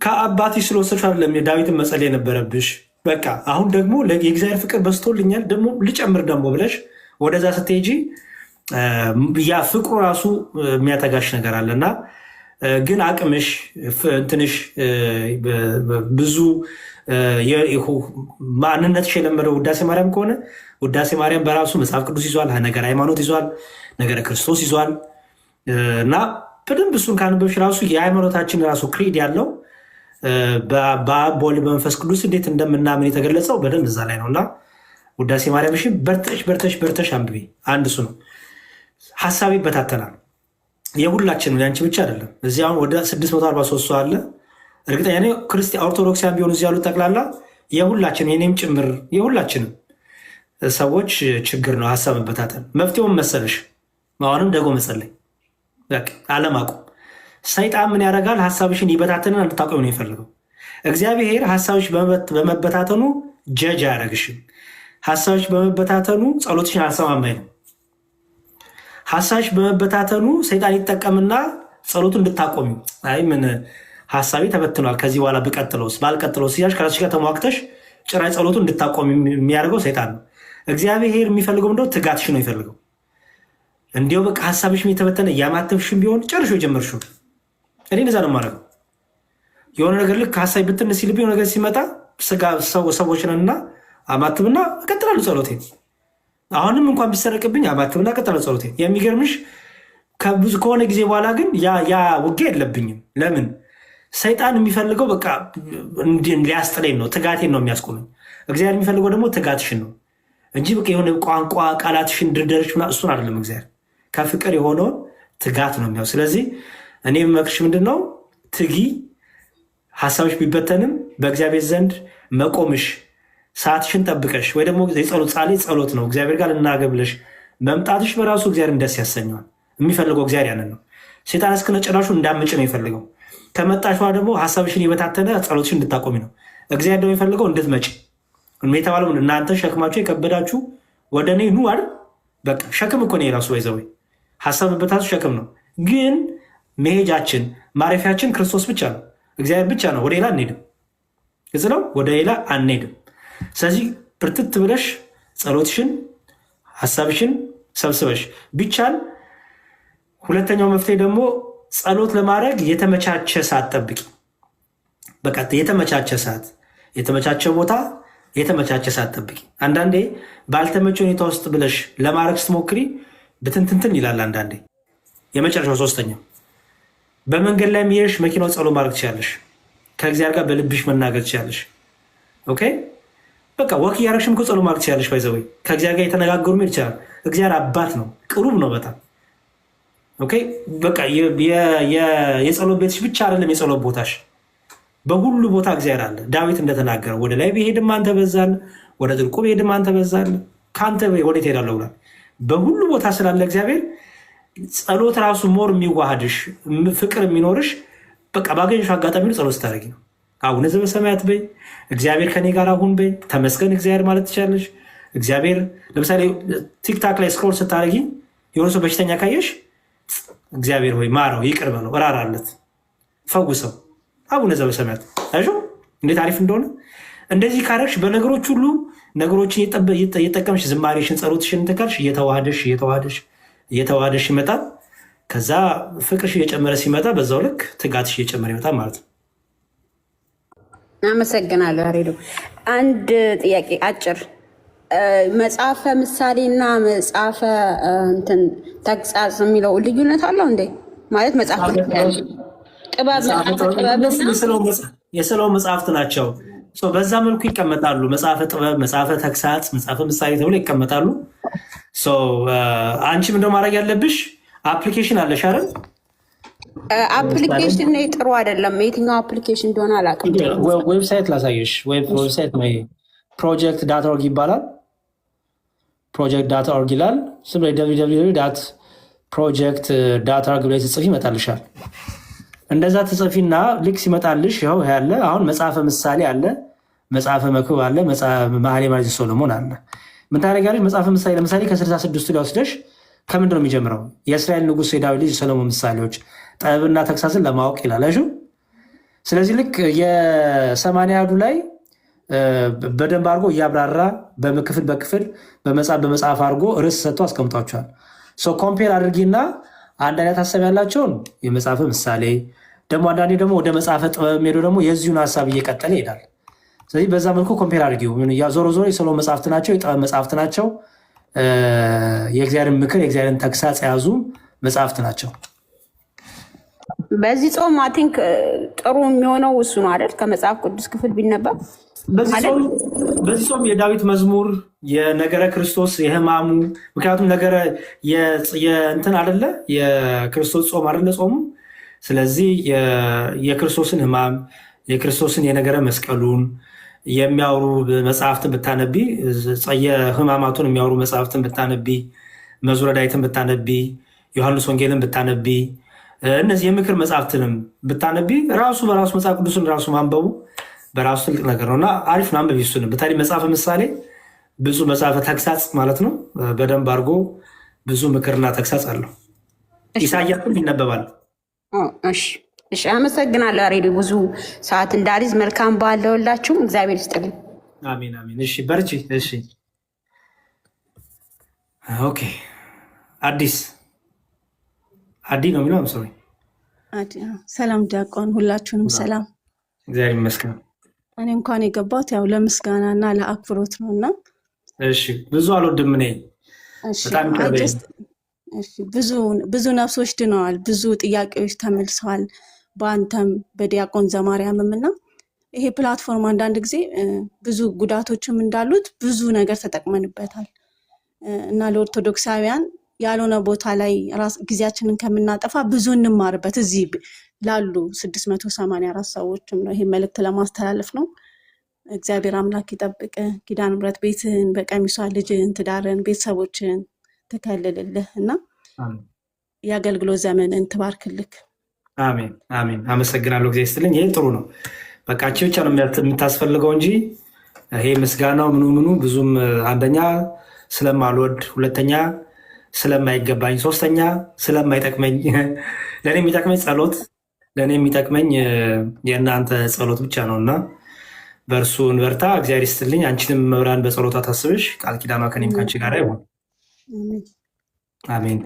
ከአባትሽ ስለወሰድሽ አይደለም ዳዊትን መጸለይ የነበረብሽ። በቃ አሁን ደግሞ የእግዚአብሔር ፍቅር በዝቶልኛል ደግሞ ልጨምር ደግሞ ብለሽ ወደዛ ስትሄጂ ያ ፍቅሩ ራሱ የሚያተጋሽ ነገር አለና ግን አቅምሽ እንትንሽ ብዙ ማንነትሽ የለመደው ውዳሴ ማርያም ከሆነ ውዳሴ ማርያም በራሱ መጽሐፍ ቅዱስ ይዟል፣ ነገር ሃይማኖት ይዟል፣ ነገረ ክርስቶስ ይዟል እና በደንብ እሱን ካነበብሽ ራሱ የሃይማኖታችን ራሱ ክሪድ ያለው በአብ በወልድ በመንፈስ ቅዱስ እንዴት እንደምናምን የተገለጸው በደንብ እዛ ላይ ነው እና ውዳሴ ማርያም በርተሽ አንብቤ። አንድ እሱ ነው። ሀሳብ ይበታተናል። የሁላችንም ያንቺ ብቻ አይደለም። እዚህ አሁን ወደ 643 ሰው አለ። እርግጠኛ ነኝ ክርስቲያን ኦርቶዶክሲያን ቢሆኑ እዚህ ያሉት ጠቅላላ የሁላችን የኔም ጭምር የሁላችንም ሰዎች ችግር ነው ሀሳብ መበታተን። መፍትሄውን መሰለሽ አሁንም ደግሞ መጸለይ፣ አለማቆም። ሰይጣን ምን ያደርጋል? ሀሳብሽን ይበታተንን እንድታቆም ነው የፈለገው። እግዚአብሔር ሀሳብሽ በመበታተኑ ጀጅ አያደርግሽም። ሀሳብሽ በመበታተኑ ጸሎትሽን አልሰማማኝ ነው። ሀሳብሽ በመበታተኑ ሰይጣን ይጠቀምና ጸሎቱ እንድታቆሚ አይ ምን ሀሳቤ ተበትኗል ከዚህ በኋላ ብቀጥለውስ ባልቀጥለውስ እያልሽ ከራስሽ ጋር ተሟግተሽ ጭራሽ ጸሎቱ እንድታቆሚ የሚያደርገው ሰይጣን ነው። እግዚአብሔር የሚፈልገው እንደው ትጋትሽ ነው የሚፈልገው። እንዲያው በቃ ሀሳብሽ የተበተነ እያማተብሽም ቢሆን ጨርሾ የጀመርሽው እኔ እንደዛ ነው የማደርገው። የሆነ ነገር ልክ ሀሳብ ብትን ሲልብኝ የሆነ ነገር ሲመጣ ሰዎች ነንና አማትብና እቀጥላለሁ ጸሎቴን። አሁንም እንኳን ቢሰረቅብኝ አማትብና እቀጥላለሁ ጸሎቴን። የሚገርምሽ ከብዙ ከሆነ ጊዜ በኋላ ግን ያ ውጊያ የለብኝም። ለምን? ሰይጣን የሚፈልገው በቃ ሊያስጥለኝ ነው፣ ትጋቴን ነው የሚያስቆመኝ። እግዚአብሔር የሚፈልገው ደግሞ ትጋትሽን ነው እንጂ በቃ የሆነ ቋንቋ ቃላትሽን ድርደርሽ እሱን አይደለም። እግዚአብሔር ከፍቅር የሆነውን ትጋት ነው የሚያው። ስለዚህ እኔ የምመክርሽ ምንድን ነው? ትጊ። ሀሳብሽ ቢበተንም በእግዚአብሔር ዘንድ መቆምሽ፣ ሰዓትሽን ጠብቀሽ ወይ ደግሞ የጸሎት ጸሎት ነው እግዚአብሔር ጋር ልናገር ብለሽ መምጣትሽ በራሱ እግዚአብሔርን ደስ ያሰኘዋል። የሚፈልገው እግዚአብሔር ያንን ነው። ሴጣን እስከ ጭራሹ እንዳምጭ ነው የሚፈልገው። ከመጣሽ ደግሞ ሀሳብሽን የበታተነ ጸሎትሽን እንድታቆሚ ነው። እግዚአብሔር ደግሞ የሚፈልገው እንድትመጪ የተባለው። እናንተ ሸክማችሁ የከበዳችሁ ወደ እኔ ኑ አይደል? በቃ ሸክም እኮ ነው የራሱ ይዘው ሀሳብ መበታቱ ሸክም ነው። ግን መሄጃችን ማረፊያችን ክርስቶስ ብቻ ነው፣ እግዚአብሔር ብቻ ነው። ወደ ሌላ አንሄድም። እዚ ነው፣ ወደ ሌላ አንሄድም። ስለዚህ ብርትት ብለሽ ጸሎትሽን ሀሳብሽን ሰብስበሽ ቢቻል። ሁለተኛው መፍትሄ ደግሞ ጸሎት ለማድረግ የተመቻቸ ሰዓት ጠብቂ። በቃ የተመቻቸ ሰዓት፣ የተመቻቸ ቦታ፣ የተመቻቸ ሰዓት ጠብቂ። አንዳንዴ ባልተመቸ ሁኔታ ውስጥ ብለሽ ለማድረግ ስትሞክሪ ብትንትንትን ይላል አንዳንዴ። የመጨረሻው ሶስተኛው በመንገድ ላይ የሚሄድሽ መኪናው ጸሎት ማድረግ ትችላለሽ። ከእግዚአብሔር ጋር በልብሽ መናገር ትችላለሽ። ኦኬ በቃ ወክ እያደረግሽም እኮ ጸሎት ማድረግ ትችላለሽ። ባይዘወይ ከእግዚአብሔር ጋር የተነጋገሩ ሄድ ይችላል። እግዚአብሔር አባት ነው፣ ቅሩብ ነው በጣም ኦኬ። በቃ የጸሎት ቤትሽ ብቻ አይደለም የጸሎት ቦታሽ፣ በሁሉ ቦታ እግዚአብሔር አለ። ዳዊት እንደተናገረው ወደ ላይ ብሄድም አንተ በዛል፣ ወደ ጥልቁ ብሄድም አንተ በዛል፣ ከአንተ ወዴት እሄዳለሁ ብሏል። በሁሉ ቦታ ስላለ እግዚአብሔር ጸሎት ራሱ ሞር የሚዋሃድሽ ፍቅር የሚኖርሽ በቃ ባገኘሽ አጋጣሚ ጸሎት ስታደርጊ ነው። አቡነ ዘበሰማያት በይ፣ እግዚአብሔር ከኔ ጋር አሁን በይ፣ ተመስገን እግዚአብሔር ማለት ትችላለሽ። እግዚአብሔር ለምሳሌ ቲክታክ ላይ ስክሮል ስታደርጊ የሆነ ሰው በሽተኛ ካየሽ እግዚአብሔር ሆይ ማረው፣ ይቅር በለው፣ እራራለት፣ ፈውሰው። አቡነ ዘበሰማያት አይዞህ እንዴት አሪፍ እንደሆነ። እንደዚህ ካረግሽ በነገሮች ሁሉ ነገሮችን እየጠቀምሽ ዝማሬሽን ጸሎትሽን ትካልሽ እየተዋሃደሽ ይመጣል። ከዛ ፍቅርሽ እየጨመረ ሲመጣ በዛው ልክ ትጋትሽ እየጨመረ ይመጣል ማለት ነው። አመሰግናለሁ ያሬዶ። አንድ ጥያቄ አጭር መጽሐፈ ምሳሌና መጽሐፈ እንትን ተግሳጽ የሚለው ልዩነት አለው እንዴ? ማለት መጽሐፍ የስለው መጽሐፍት ናቸው። በዛ መልኩ ይቀመጣሉ። መጽሐፈ ጥበብ፣ መጽሐፈ ተግሳጽ፣ መጽሐፈ ምሳሌ ተብሎ ይቀመጣሉ። አንቺም እንደው ማድረግ ያለብሽ አፕሊኬሽን አለሽ አይደል? አፕሊኬሽን ጥሩ አይደለም። የትኛው አፕሊኬሽን እንደሆነ አላውቅም። ዌብሳይት ላሳየሽ። ዌብሳይት ፕሮጀክት ዳት ኦርግ ይባላል። ፕሮጀክት ዳት ኦርግ ይላል። ስም ፕሮጀክት ዳት ኦርግ ብላይ ትጽፊ ይመጣልሻል። እንደዛ ትጽፊና ልክ ሲመጣልሽ ይኸው ያለ አሁን መጽሐፈ ምሳሌ አለ፣ መጽሐፈ መክብብ አለ፣ መኃልየ መኃልይ ሰሎሞን አለ። ምን ታደርጊያለሽ? መጽሐፈ ምሳሌ ለምሳሌ ከ66 ላይ ወስደሽ ከምንድን ነው የሚጀምረው? የእስራኤል ንጉሥ የዳዊት ልጅ የሰሎሞን ምሳሌዎች ጥበብና ተግሳጽን ለማወቅ ይላል። ስለዚህ ልክ የ80 ላይ በደንብ አድርጎ እያብራራ በክፍል በክፍል በመጽሐፍ አድርጎ ርዕስ ሰጥቶ አስቀምጧቸዋል። ኮምፔር አድርጊና አንድ አይነት ሀሳብ ያላቸውን የመጽሐፈ ምሳሌ ደግሞ አንዳንዴ ደግሞ ወደ መጽሐፈ ጥበብ የሚሄዱ ደግሞ የዚሁን ሀሳብ እየቀጠለ ይሄዳል። ስለዚህ በዛ መልኩ ኮምፔር አድርጊው። ዞሮ ዞሮ የሰሎሞን መጽሐፍት ናቸው፣ የጥበብ መጽሐፍት ናቸው። የእግዚአብሔርን ምክር የእግዚአብሔርን ተግሳጽ የያዙ መጽሐፍት ናቸው። በዚህ ጾም አይ ቲንክ ጥሩ የሚሆነው እሱ ነው አይደል? ከመጽሐፍ ቅዱስ ክፍል ቢነበብ በዚህ ጾም የዳዊት መዝሙር፣ የነገረ ክርስቶስ፣ የሕማሙ ምክንያቱም ነገረ እንትን አደለ የክርስቶስ ጾም አደለ ጾሙ። ስለዚህ የክርስቶስን ሕማም የክርስቶስን የነገረ መስቀሉን የሚያወሩ መጽሐፍትን ብታነቢ፣ የሕማማቱን የሚያወሩ መጽሐፍትን ብታነቢ፣ መዝሙረ ዳዊትን ብታነቢ፣ ዮሐንስ ወንጌልን ብታነቢ፣ እነዚህ የምክር መጽሐፍትንም ብታነቢ ራሱ በራሱ መጽሐፍ ቅዱስን ራሱ ማንበቡ በራሱ ትልቅ ነገር ነው እና አሪፍ ነው። አንበቢ እሱንም ብታይ መጽሐፈ ምሳሌ ብዙ መጽሐፈ ተግሳጽ ማለት ነው። በደንብ አድርጎ ብዙ ምክርና ተግሳጽ አለው። ኢሳያስም ይነበባል። እሺ፣ አመሰግናለሁ ያሬድ። ብዙ ሰዓት እንዳልይዝ መልካም በዓል ለሁላችሁም። እግዚአብሔር ይስጥልኝ። አሜን አሜን። እሺ በርቺ። እሺ ኦኬ። አዲ ነው የሚለው ሰው። ሰላም ዲያቆን፣ ሁላችሁንም ሰላም። እግዚአብሔር ይመስገን። እኔ እንኳን የገባሁት ያው ለምስጋና እና ለአክብሮት ነው እና እሺ፣ ብዙ አልወድም እኔ በጣም ብዙ ነፍሶች ድነዋል፣ ብዙ ጥያቄዎች ተመልሰዋል በአንተም በዲያቆን ዘማርያምም እና ይሄ ፕላትፎርም አንዳንድ ጊዜ ብዙ ጉዳቶችም እንዳሉት ብዙ ነገር ተጠቅመንበታል እና ለኦርቶዶክሳውያን ያልሆነ ቦታ ላይ ጊዜያችንን ከምናጠፋ ብዙ እንማርበት። እዚህ ላሉ 684 ሰዎችም ነው ይሄ መልእክት ለማስተላለፍ ነው። እግዚአብሔር አምላክ ይጠብቅ። ኪዳነ ምሕረት ቤትህን በቀሚሷ ልጅህን ትዳርን ቤተሰቦችን ትከልልልህ እና የአገልግሎት ዘመንን ትባርክልክ። አሜን አሜን። አመሰግናለሁ። ጊዜ ስትልኝ ይሄ ጥሩ ነው። በቃ ብቻ ነው የምታስፈልገው እንጂ ይሄ ምስጋናው ምኑ ብዙም አንደኛ ስለማልወድ፣ ሁለተኛ ስለማይገባኝ፣ ሶስተኛ ስለማይጠቅመኝ፣ ለእኔ የሚጠቅመኝ ጸሎት፣ ለእኔ የሚጠቅመኝ የእናንተ ጸሎት ብቻ ነው እና በእርሱ እንበርታ። እግዚአብሔር ይስጥልኝ። አንቺንም መብራን በጸሎቷ ታስብሽ። ቃል ኪዳኗ ከእኔም ከአንቺ ጋር ይሁን። አሜን።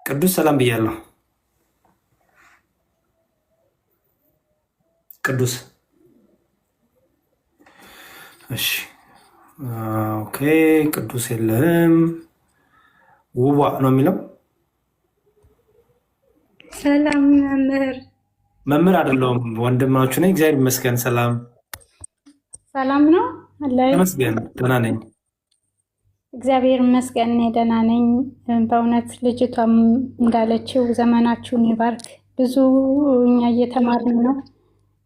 ቅዱስ ሰላም ብያለሁ። ቅዱስ እሺ፣ ኦኬ። ቅዱስ የለህም። ውቧ ነው የሚለው። ሰላም መምህር አይደለሁም፣ ወንድማችሁ ነኝ። እግዚአብሔር ይመስገን። ሰላም ነው አለ። ይመስገን ደህና ነኝ። እግዚአብሔር ይመስገን እኔ ደህና ነኝ። በእውነት ልጅቷም እንዳለችው ዘመናችሁን ይባርክ። ብዙ እኛ እየተማርን ነው።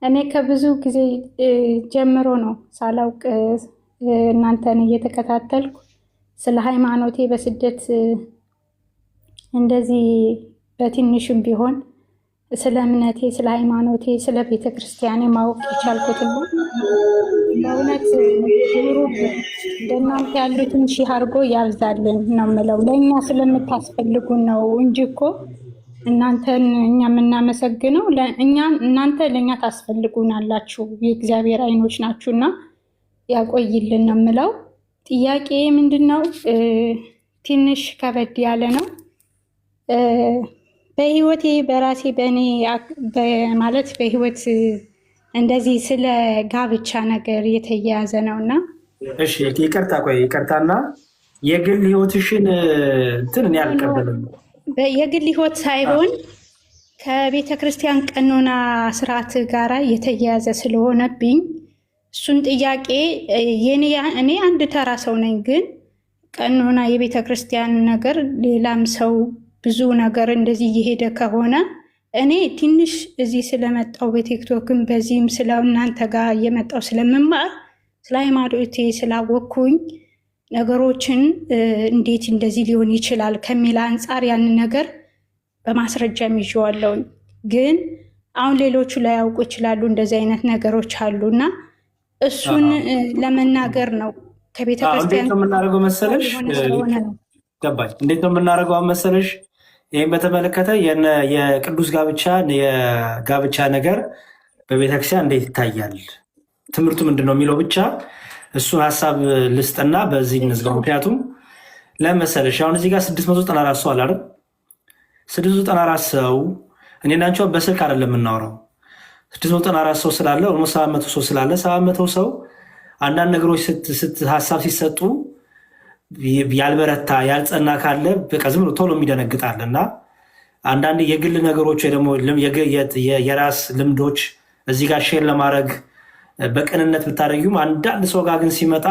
እኔ ከብዙ ጊዜ ጀምሮ ነው ሳላውቅ እናንተን እየተከታተልኩ ስለ ሃይማኖቴ በስደት እንደዚህ በትንሹም ቢሆን ስለ እምነቴ፣ ስለ ሃይማኖቴ፣ ስለ ቤተ ክርስቲያኔ ማወቅ የቻልኩት ነው። በእውነት እንደናንተ ያሉትን ሺህ አድርጎ ያብዛልን ነው የምለው። ለእኛ ስለምታስፈልጉን ነው እንጂ እኮ እናንተን እኛ የምናመሰግነው እናንተ ለእኛ ታስፈልጉናላችሁ። የእግዚአብሔር አይኖች ናችሁና ያቆይልን ነው የምለው። ጥያቄ ምንድን ነው? ትንሽ ከበድ ያለ ነው። በህይወቴ በራሴ በእኔ ማለት በህይወት እንደዚህ ስለ ጋብቻ ነገር የተያያዘ ነው እና እሺ ይቅርታና የግል ህይወትሽን እንትን እኔ አልቀበልም። የግል ህይወት ሳይሆን ከቤተ ክርስቲያን ቀኖና ስርዓት ጋር የተያያዘ ስለሆነብኝ እሱን ጥያቄ እኔ አንድ ተራ ሰው ነኝ፣ ግን ቀኖና የቤተ ክርስቲያን ነገር ሌላም ሰው ብዙ ነገር እንደዚህ እየሄደ ከሆነ እኔ ትንሽ እዚህ ስለመጣው በቲክቶክም በዚህም ስለ እናንተ ጋር እየመጣው ስለምማር ስለ ሃይማኖቴ ስላወቅኩኝ ነገሮችን እንዴት እንደዚህ ሊሆን ይችላል ከሚል አንጻር ያንን ነገር በማስረጃም ይዤዋለሁኝ። ግን አሁን ሌሎቹ ላያውቁ ይችላሉ እንደዚህ አይነት ነገሮች አሉና እሱን ለመናገር ነው። ከቤተ ክርስቲያን እንዴት ነው የምናደርገው መሰለሽ? ገባኝ። እንዴት ነው የምናደርገው መሰለሽ? ይህም በተመለከተ የቅዱስ የጋብቻ ነገር በቤተክርስቲያን እንዴት ይታያል፣ ትምህርቱ ምንድን ነው የሚለው ብቻ እሱን ሀሳብ ልስጥና በዚህ እንዝጋው። ምክንያቱም ለመሰለሽ አሁን እዚህ ጋር 694 ሰው አለ አይደል? 694 ሰው እኔ ናቸው በስልክ አይደለም የምናወራው። 694 ሰው ስላለ ኦልሞ 700 ሰው ስላለ 700 ሰው አንዳንድ ነገሮች ሀሳብ ሲሰጡ ያልበረታ ያልጸና ካለ በቃ ዝም ብሎ ቶሎ የሚደነግጣል እና አንዳንድ የግል ነገሮች ወይ ደግሞ የራስ ልምዶች እዚህ ጋር ሼር ለማድረግ በቅንነት ብታደርጊውም አንዳንድ ሰው ጋር ግን ሲመጣ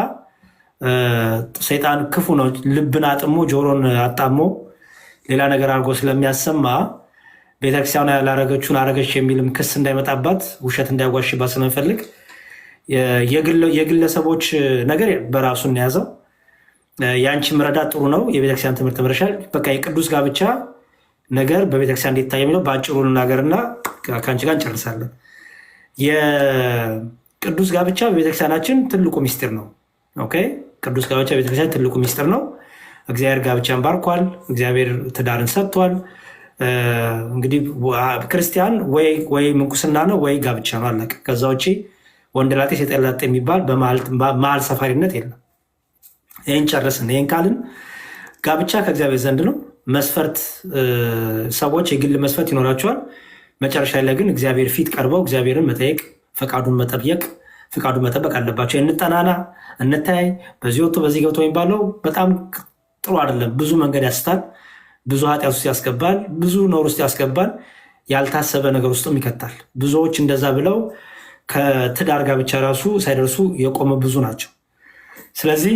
ሰይጣን ክፉ ነው። ልብን አጥሞ ጆሮን አጣሞ ሌላ ነገር አድርጎ ስለሚያሰማ ቤተክርስቲያኗ ያላረገችውን አረገች የሚልም ክስ እንዳይመጣባት ውሸት እንዳያጓሽባት ስለምፈልግ የግለሰቦች ነገር በራሱ እንያዘው። የአንቺ መረዳት ጥሩ ነው። የቤተክርስቲያን ትምህርት ተምረሻል። በቃ የቅዱስ ጋብቻ ነገር በቤተክርስቲያን እንዲታይ የሚለው በአጭሩ ልናገርና ከአንቺ ጋር እንጨርሳለን። የቅዱስ ጋብቻ በቤተክርስቲያናችን ትልቁ ሚስጥር ነው። ኦኬ፣ ቅዱስ ጋብቻ በቤተክርስቲያን ትልቁ ሚስጥር ነው። እግዚአብሔር ጋብቻን ባርኳል። እግዚአብሔር ትዳርን ሰጥቷል። እንግዲህ ክርስቲያን ወይ ምንኩስና ነው ወይ ጋብቻ ነው፣ አለቀ። ከዛ ውጭ ወንድ ላጤ ሴት ላጤ የሚባል በመሀል ሰፋሪነት የለም። ይህን ጨርስን። ይህን ካልን ጋብቻ ከእግዚአብሔር ዘንድ ነው። መስፈርት ሰዎች የግል መስፈርት ይኖራቸዋል። መጨረሻ ላይ ግን እግዚአብሔር ፊት ቀርበው እግዚአብሔርን መጠየቅ፣ ፈቃዱን መጠበቅ አለባቸው። እንጠናና እንተያይ፣ በዚህ ወጥቶ በዚህ ገብቶ የሚባለው በጣም ጥሩ አይደለም። ብዙ መንገድ ያስታል፣ ብዙ ኃጢአት ውስጥ ያስገባል፣ ብዙ ነውር ውስጥ ያስገባል፣ ያልታሰበ ነገር ውስጥም ይከታል። ብዙዎች እንደዛ ብለው ከትዳር ጋብቻ ራሱ ሳይደርሱ የቆመ ብዙ ናቸው። ስለዚህ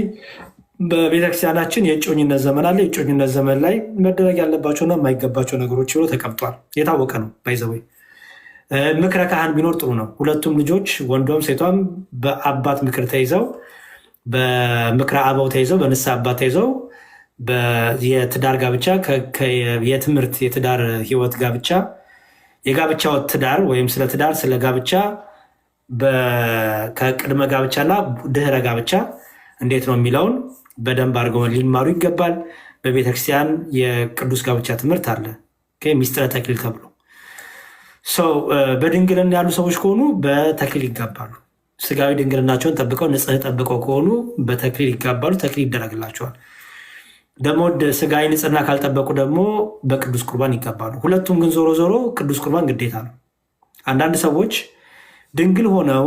በቤተክርስቲያናችን የእጮኝነት ዘመን አለ። የእጮኝነት ዘመን ላይ መደረግ ያለባቸውና የማይገባቸው ነገሮች ብሎ ተቀምጧል። የታወቀ ነው። ባይዘወይ ምክረ ካህን ቢኖር ጥሩ ነው። ሁለቱም ልጆች ወንዶም ሴቷም በአባት ምክር ተይዘው፣ በምክረ አበው ተይዘው፣ በንስሐ አባት ተይዘው የትዳር ጋብቻ የትምህርት የትዳር ህይወት ጋብቻ የጋብቻው ትዳር ወይም ስለ ትዳር ስለ ጋብቻ ከቅድመ ጋብቻና ድህረ ጋብቻ እንዴት ነው የሚለውን በደንብ አድርገው ሊማሩ ይገባል። በቤተክርስቲያን የቅዱስ ጋብቻ ትምህርት አለ፣ ሚስጥረ ተክሊል ተብሎ ሰው በድንግልና ያሉ ሰዎች ከሆኑ በተክሊል ይጋባሉ። ስጋዊ ድንግልናቸውን ጠብቀው ንጽህ ጠብቀው ከሆኑ በተክሊል ይጋባሉ፣ ተክሊል ይደረግላቸዋል። ደግሞ ስጋዊ ንጽህና ካልጠበቁ ደግሞ በቅዱስ ቁርባን ይጋባሉ። ሁለቱም ግን ዞሮ ዞሮ ቅዱስ ቁርባን ግዴታ ነው። አንዳንድ ሰዎች ድንግል ሆነው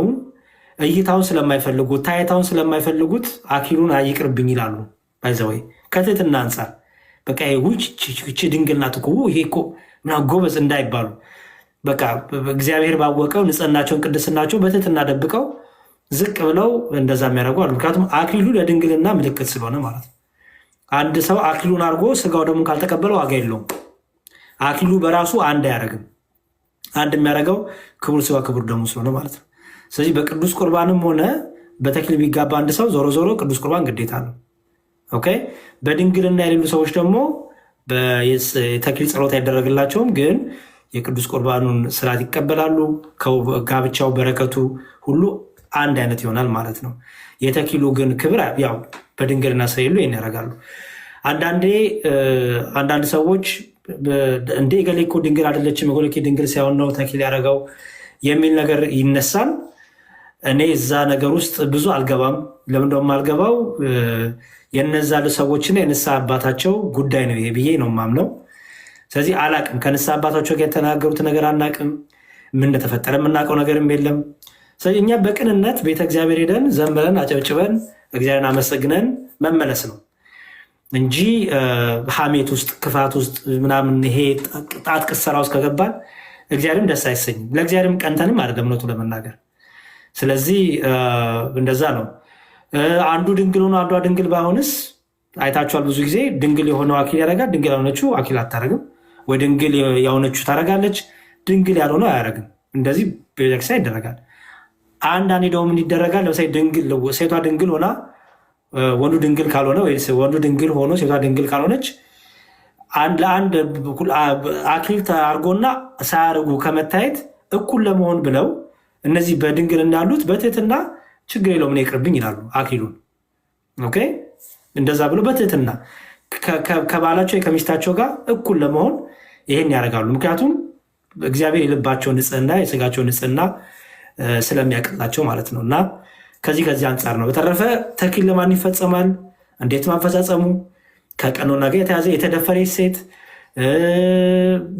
እይታውን ስለማይፈልጉት ታይታውን ስለማይፈልጉት አክሊሉን አይቅርብኝ ይላሉ። ባይዘወይ ከትህትና አንጻር በቃ ውጭ ድንግልና ጥቁ ይሄ እኮ ጎበዝ እንዳይባሉ በቃ እግዚአብሔር ባወቀው ንጽህናቸውን ቅድስናቸው በትህትና ደብቀው ዝቅ ብለው እንደዛ የሚያደርጉ አሉ። ምክንያቱም አክሊሉ ለድንግልና ምልክት ስለሆነ ማለት ነው። አንድ ሰው አክሊሉን አድርጎ ስጋው ደግሞ ካልተቀበለው ዋጋ የለውም። አክሊሉ በራሱ አንድ አያደርግም። አንድ የሚያደርገው ክቡር ስጋ ክቡር ደሙ ስለሆነ ማለት ነው። ስለዚህ በቅዱስ ቁርባንም ሆነ በተክሊል ቢጋባ አንድ ሰው ዞሮ ዞሮ ቅዱስ ቁርባን ግዴታ ነው። ኦኬ። በድንግልና የሌሉ ሰዎች ደግሞ የተክሊል ጸሎት አይደረግላቸውም፣ ግን የቅዱስ ቁርባኑን ስርዓት ይቀበላሉ። ጋብቻው በረከቱ ሁሉ አንድ አይነት ይሆናል ማለት ነው። የተክሊሉ ግን ክብር ያው በድንግልና ስለሌሉ ይህን ያደርጋሉ። አንዳንድ ሰዎች እንደ ገሌ እኮ ድንግል አይደለችም ገሌ ድንግል ሳይሆን ነው ተክሊል ያደረገው የሚል ነገር ይነሳል። እኔ እዛ ነገር ውስጥ ብዙ አልገባም። ለምን እንደውም አልገባው የነዛ ሰዎችና የንስሐ አባታቸው ጉዳይ ነው ይሄ ብዬ ነው ማምነው። ስለዚህ አላቅም፣ ከንስሐ አባታቸው ጋር የተናገሩት ነገር አናቅም፣ ምን እንደተፈጠረ የምናውቀው ነገርም የለም። ስለዚህ እኛ በቅንነት ቤተ እግዚአብሔር ሄደን ዘምረን አጨብጭበን እግዚአብሔርን አመሰግነን መመለስ ነው እንጂ ሐሜት ውስጥ ክፋት ውስጥ ምናምን ይሄ ጣት ቅሰራ ውስጥ ከገባን እግዚአብሔርም ደስ አይሰኝም፣ ለእግዚአብሔርም ቀንተንም አይደለም እውነቱ ለመናገር። ስለዚህ እንደዛ ነው። አንዱ ድንግል ሆኖ አንዷ ድንግል ባይሆንስ አይታችኋል። ብዙ ጊዜ ድንግል የሆነው አክሊል ያደርጋል፣ ድንግል ያልሆነችው አክሊል አታደርግም። ወይ ድንግል የሆነችው ታደርጋለች፣ ድንግል ያልሆነው አያደርግም። እንደዚህ ቤተክርስቲያን ይደረጋል። አንዳንዴ ደግሞ ምን ይደረጋል? ለምሳሌ ሴቷ ድንግል ሆና ወንዱ ድንግል ካልሆነ ወይ ወንዱ ድንግል ሆኖ ሴቷ ድንግል ካልሆነች ለአንድ አክሊል አድርጎና ሳያደርጉ ከመታየት እኩል ለመሆን ብለው እነዚህ በድንግል እንዳሉት በትህትና ችግር የለውም እኔ ይቅርብኝ ይላሉ አክሊሉን። ኦኬ እንደዛ ብሎ በትህትና ከባላቸው ከሚስታቸው ጋር እኩል ለመሆን ይሄን ያደርጋሉ። ምክንያቱም እግዚአብሔር የልባቸው ንጽህና የስጋቸው ንጽህና ስለሚያቀላቸው ማለት ነው። እና ከዚህ አንጻር ነው። በተረፈ ተክሊል ለማን ይፈጸማል? እንዴት ማፈጻጸሙ? ከቀኖና ጋር የተያዘ የተደፈረች ሴት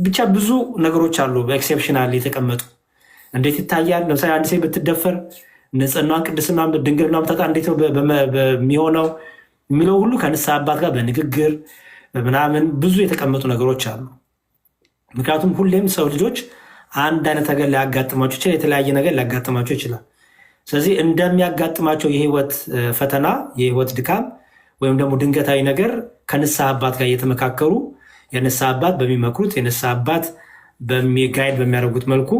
ብቻ ብዙ ነገሮች አሉ በኤክሴፕሽናል የተቀመጡ። እንዴት ይታያል? ለምሳሌ አንድ ሴት ብትደፈር ንጽህናን፣ ቅድስና፣ ድንግልና ምታጣ እንዴት ነው በሚሆነው የሚለው ሁሉ ከንስሐ አባት ጋር በንግግር ምናምን ብዙ የተቀመጡ ነገሮች አሉ። ምክንያቱም ሁሌም ሰው ልጆች አንድ አይነት ነገር ሊያጋጥማቸው ይችላል፣ የተለያየ ነገር ሊያጋጥማቸው ይችላል። ስለዚህ እንደሚያጋጥማቸው የህይወት ፈተና፣ የህይወት ድካም ወይም ደግሞ ድንገታዊ ነገር ከንስሐ አባት ጋር እየተመካከሩ የንስሐ አባት በሚመክሩት የንስሐ አባት ጋይድ በሚያደርጉት መልኩ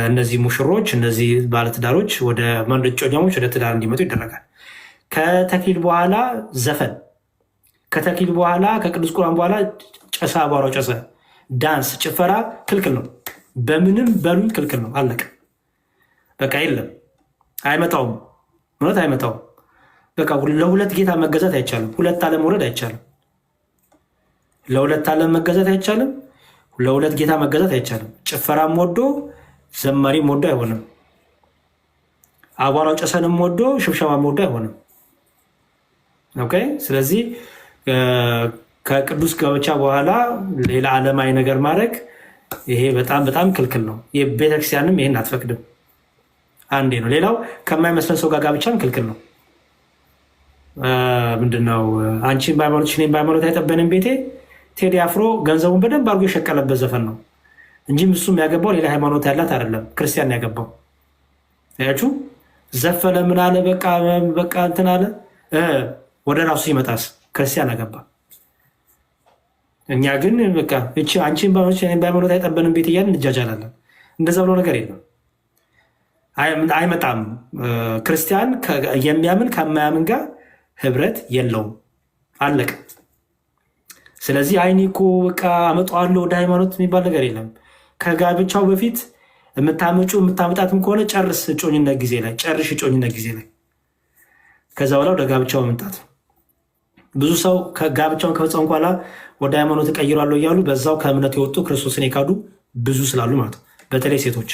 እነዚህ ሙሽሮች እነዚህ ባለትዳሮች ወደ እጮኛሞች ወደ ትዳር እንዲመጡ ይደረጋል። ከተክሊል በኋላ ዘፈን፣ ከተክሊል በኋላ ከቅዱስ ቁርባን በኋላ ጨሳ፣ አቧራው ጨሰ፣ ዳንስ፣ ጭፈራ ክልክል ነው። በምንም በሉኝ ክልክል ነው። አለቀ በቃ የለም፣ አይመጣውም፣ እውነት አይመጣውም። በቃ ለሁለት ጌታ መገዛት አይቻልም። ሁለት ዓለም መውረድ አይቻልም። ለሁለት ዓለም መገዛት አይቻልም። ለሁለት ጌታ መገዛት አይቻልም። ጭፈራም ወዶ ዘማሪም ወዶ አይሆንም። አቧራው ጨሰንም ወዶ ሽብሸባም ወዶ አይሆንም። ኦኬ። ስለዚህ ከቅዱስ ጋብቻ በኋላ ሌላ ዓለማዊ ነገር ማድረግ ይሄ በጣም በጣም ክልክል ነው። የቤተክርስቲያንም ይሄን አትፈቅድም። አንዴ ነው። ሌላው ከማይመስለን ሰው ጋር ጋብቻም ክልክል ነው። ምንድነው አንቺን በሃይማኖት እኔን በሃይማኖት አይጠበንም ቤቴ ቴዲ አፍሮ ገንዘቡን በደንብ አድርጎ የሸቀለበት ዘፈን ነው እንጂ እሱም ያገባው ሌላ ሃይማኖት ያላት አይደለም፣ ክርስቲያን ያገባው። ያችሁ ዘፈነ ምን አለ በቃ እንትን አለ። ወደ ራሱ ሲመጣስ ክርስቲያን አገባ። እኛ ግን በቃ እቺ አንቺን በሃይማኖት አይጠበንም ቤት እያልን እንጃጃላለን። እንደዛ ብሎ ነገር የለም፣ አይመጣም። ክርስቲያን የሚያምን ከማያምን ጋር ህብረት የለውም። አለቀ። ስለዚህ አይኔ እኮ በቃ አመጣዋለሁ ወደ ሃይማኖት የሚባል ነገር የለም። ከጋብቻው በፊት የምታመጣትም ከሆነ ጨርሽ እጮኝነት ጊዜ ላይ ከዛ በኋላ ወደ ጋብቻው መምጣት። ብዙ ሰው ከጋብቻውን ከፈጸሙ በኋላ ወደ ሃይማኖት እቀይራለሁ እያሉ በዛው ከእምነት የወጡ ክርስቶስን የካዱ ብዙ ስላሉ ማለት ነው፣ በተለይ ሴቶች።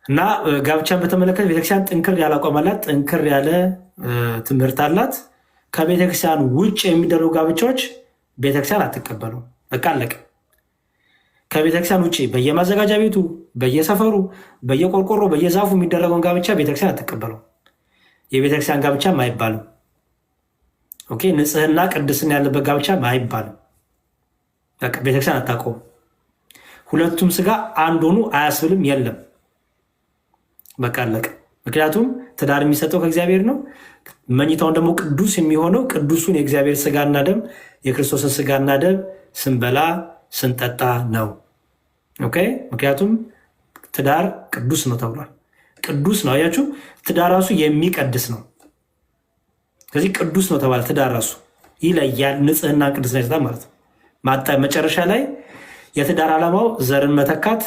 እና ጋብቻን በተመለከተ ቤተክርስቲያን ጥንክር ያለ አቋም አላት፣ ጥንክር ያለ ትምህርት አላት። ከቤተክርስቲያን ውጭ የሚደረጉ ጋብቻዎች ቤተክርስቲያን አትቀበለው። በቃ አለቀ። ከቤተክርስቲያን ውጭ በየማዘጋጃ ቤቱ፣ በየሰፈሩ፣ በየቆርቆሮ፣ በየዛፉ የሚደረገውን ጋብቻ ቤተክርስቲያን አትቀበለው። የቤተክርስቲያን ጋብቻም አይባልም። ኦኬ። ንጽህና ቅድስና ያለበት ጋብቻም አይባልም። በቃ ቤተክርስቲያን አታውቀውም። ሁለቱም ስጋ አንድ ሆኑ አያስብልም። የለም በቃ አለቀ። ምክንያቱም ትዳር የሚሰጠው ከእግዚአብሔር ነው። መኝታውን ደግሞ ቅዱስ የሚሆነው ቅዱሱን የእግዚአብሔር ስጋና ደም የክርስቶስን ስጋና ደም ስንበላ ስንጠጣ ነው። ኦኬ። ምክንያቱም ትዳር ቅዱስ ነው ተብሏል። ቅዱስ ነው። አያችሁ፣ ትዳር ራሱ የሚቀድስ ነው። ስለዚህ ቅዱስ ነው ተባለ። ትዳር ራሱ ይለያል፣ ንጽህና ቅድስና ይሰጣል ማለት ነው። መጨረሻ ላይ የትዳር ዓላማው ዘርን መተካት፣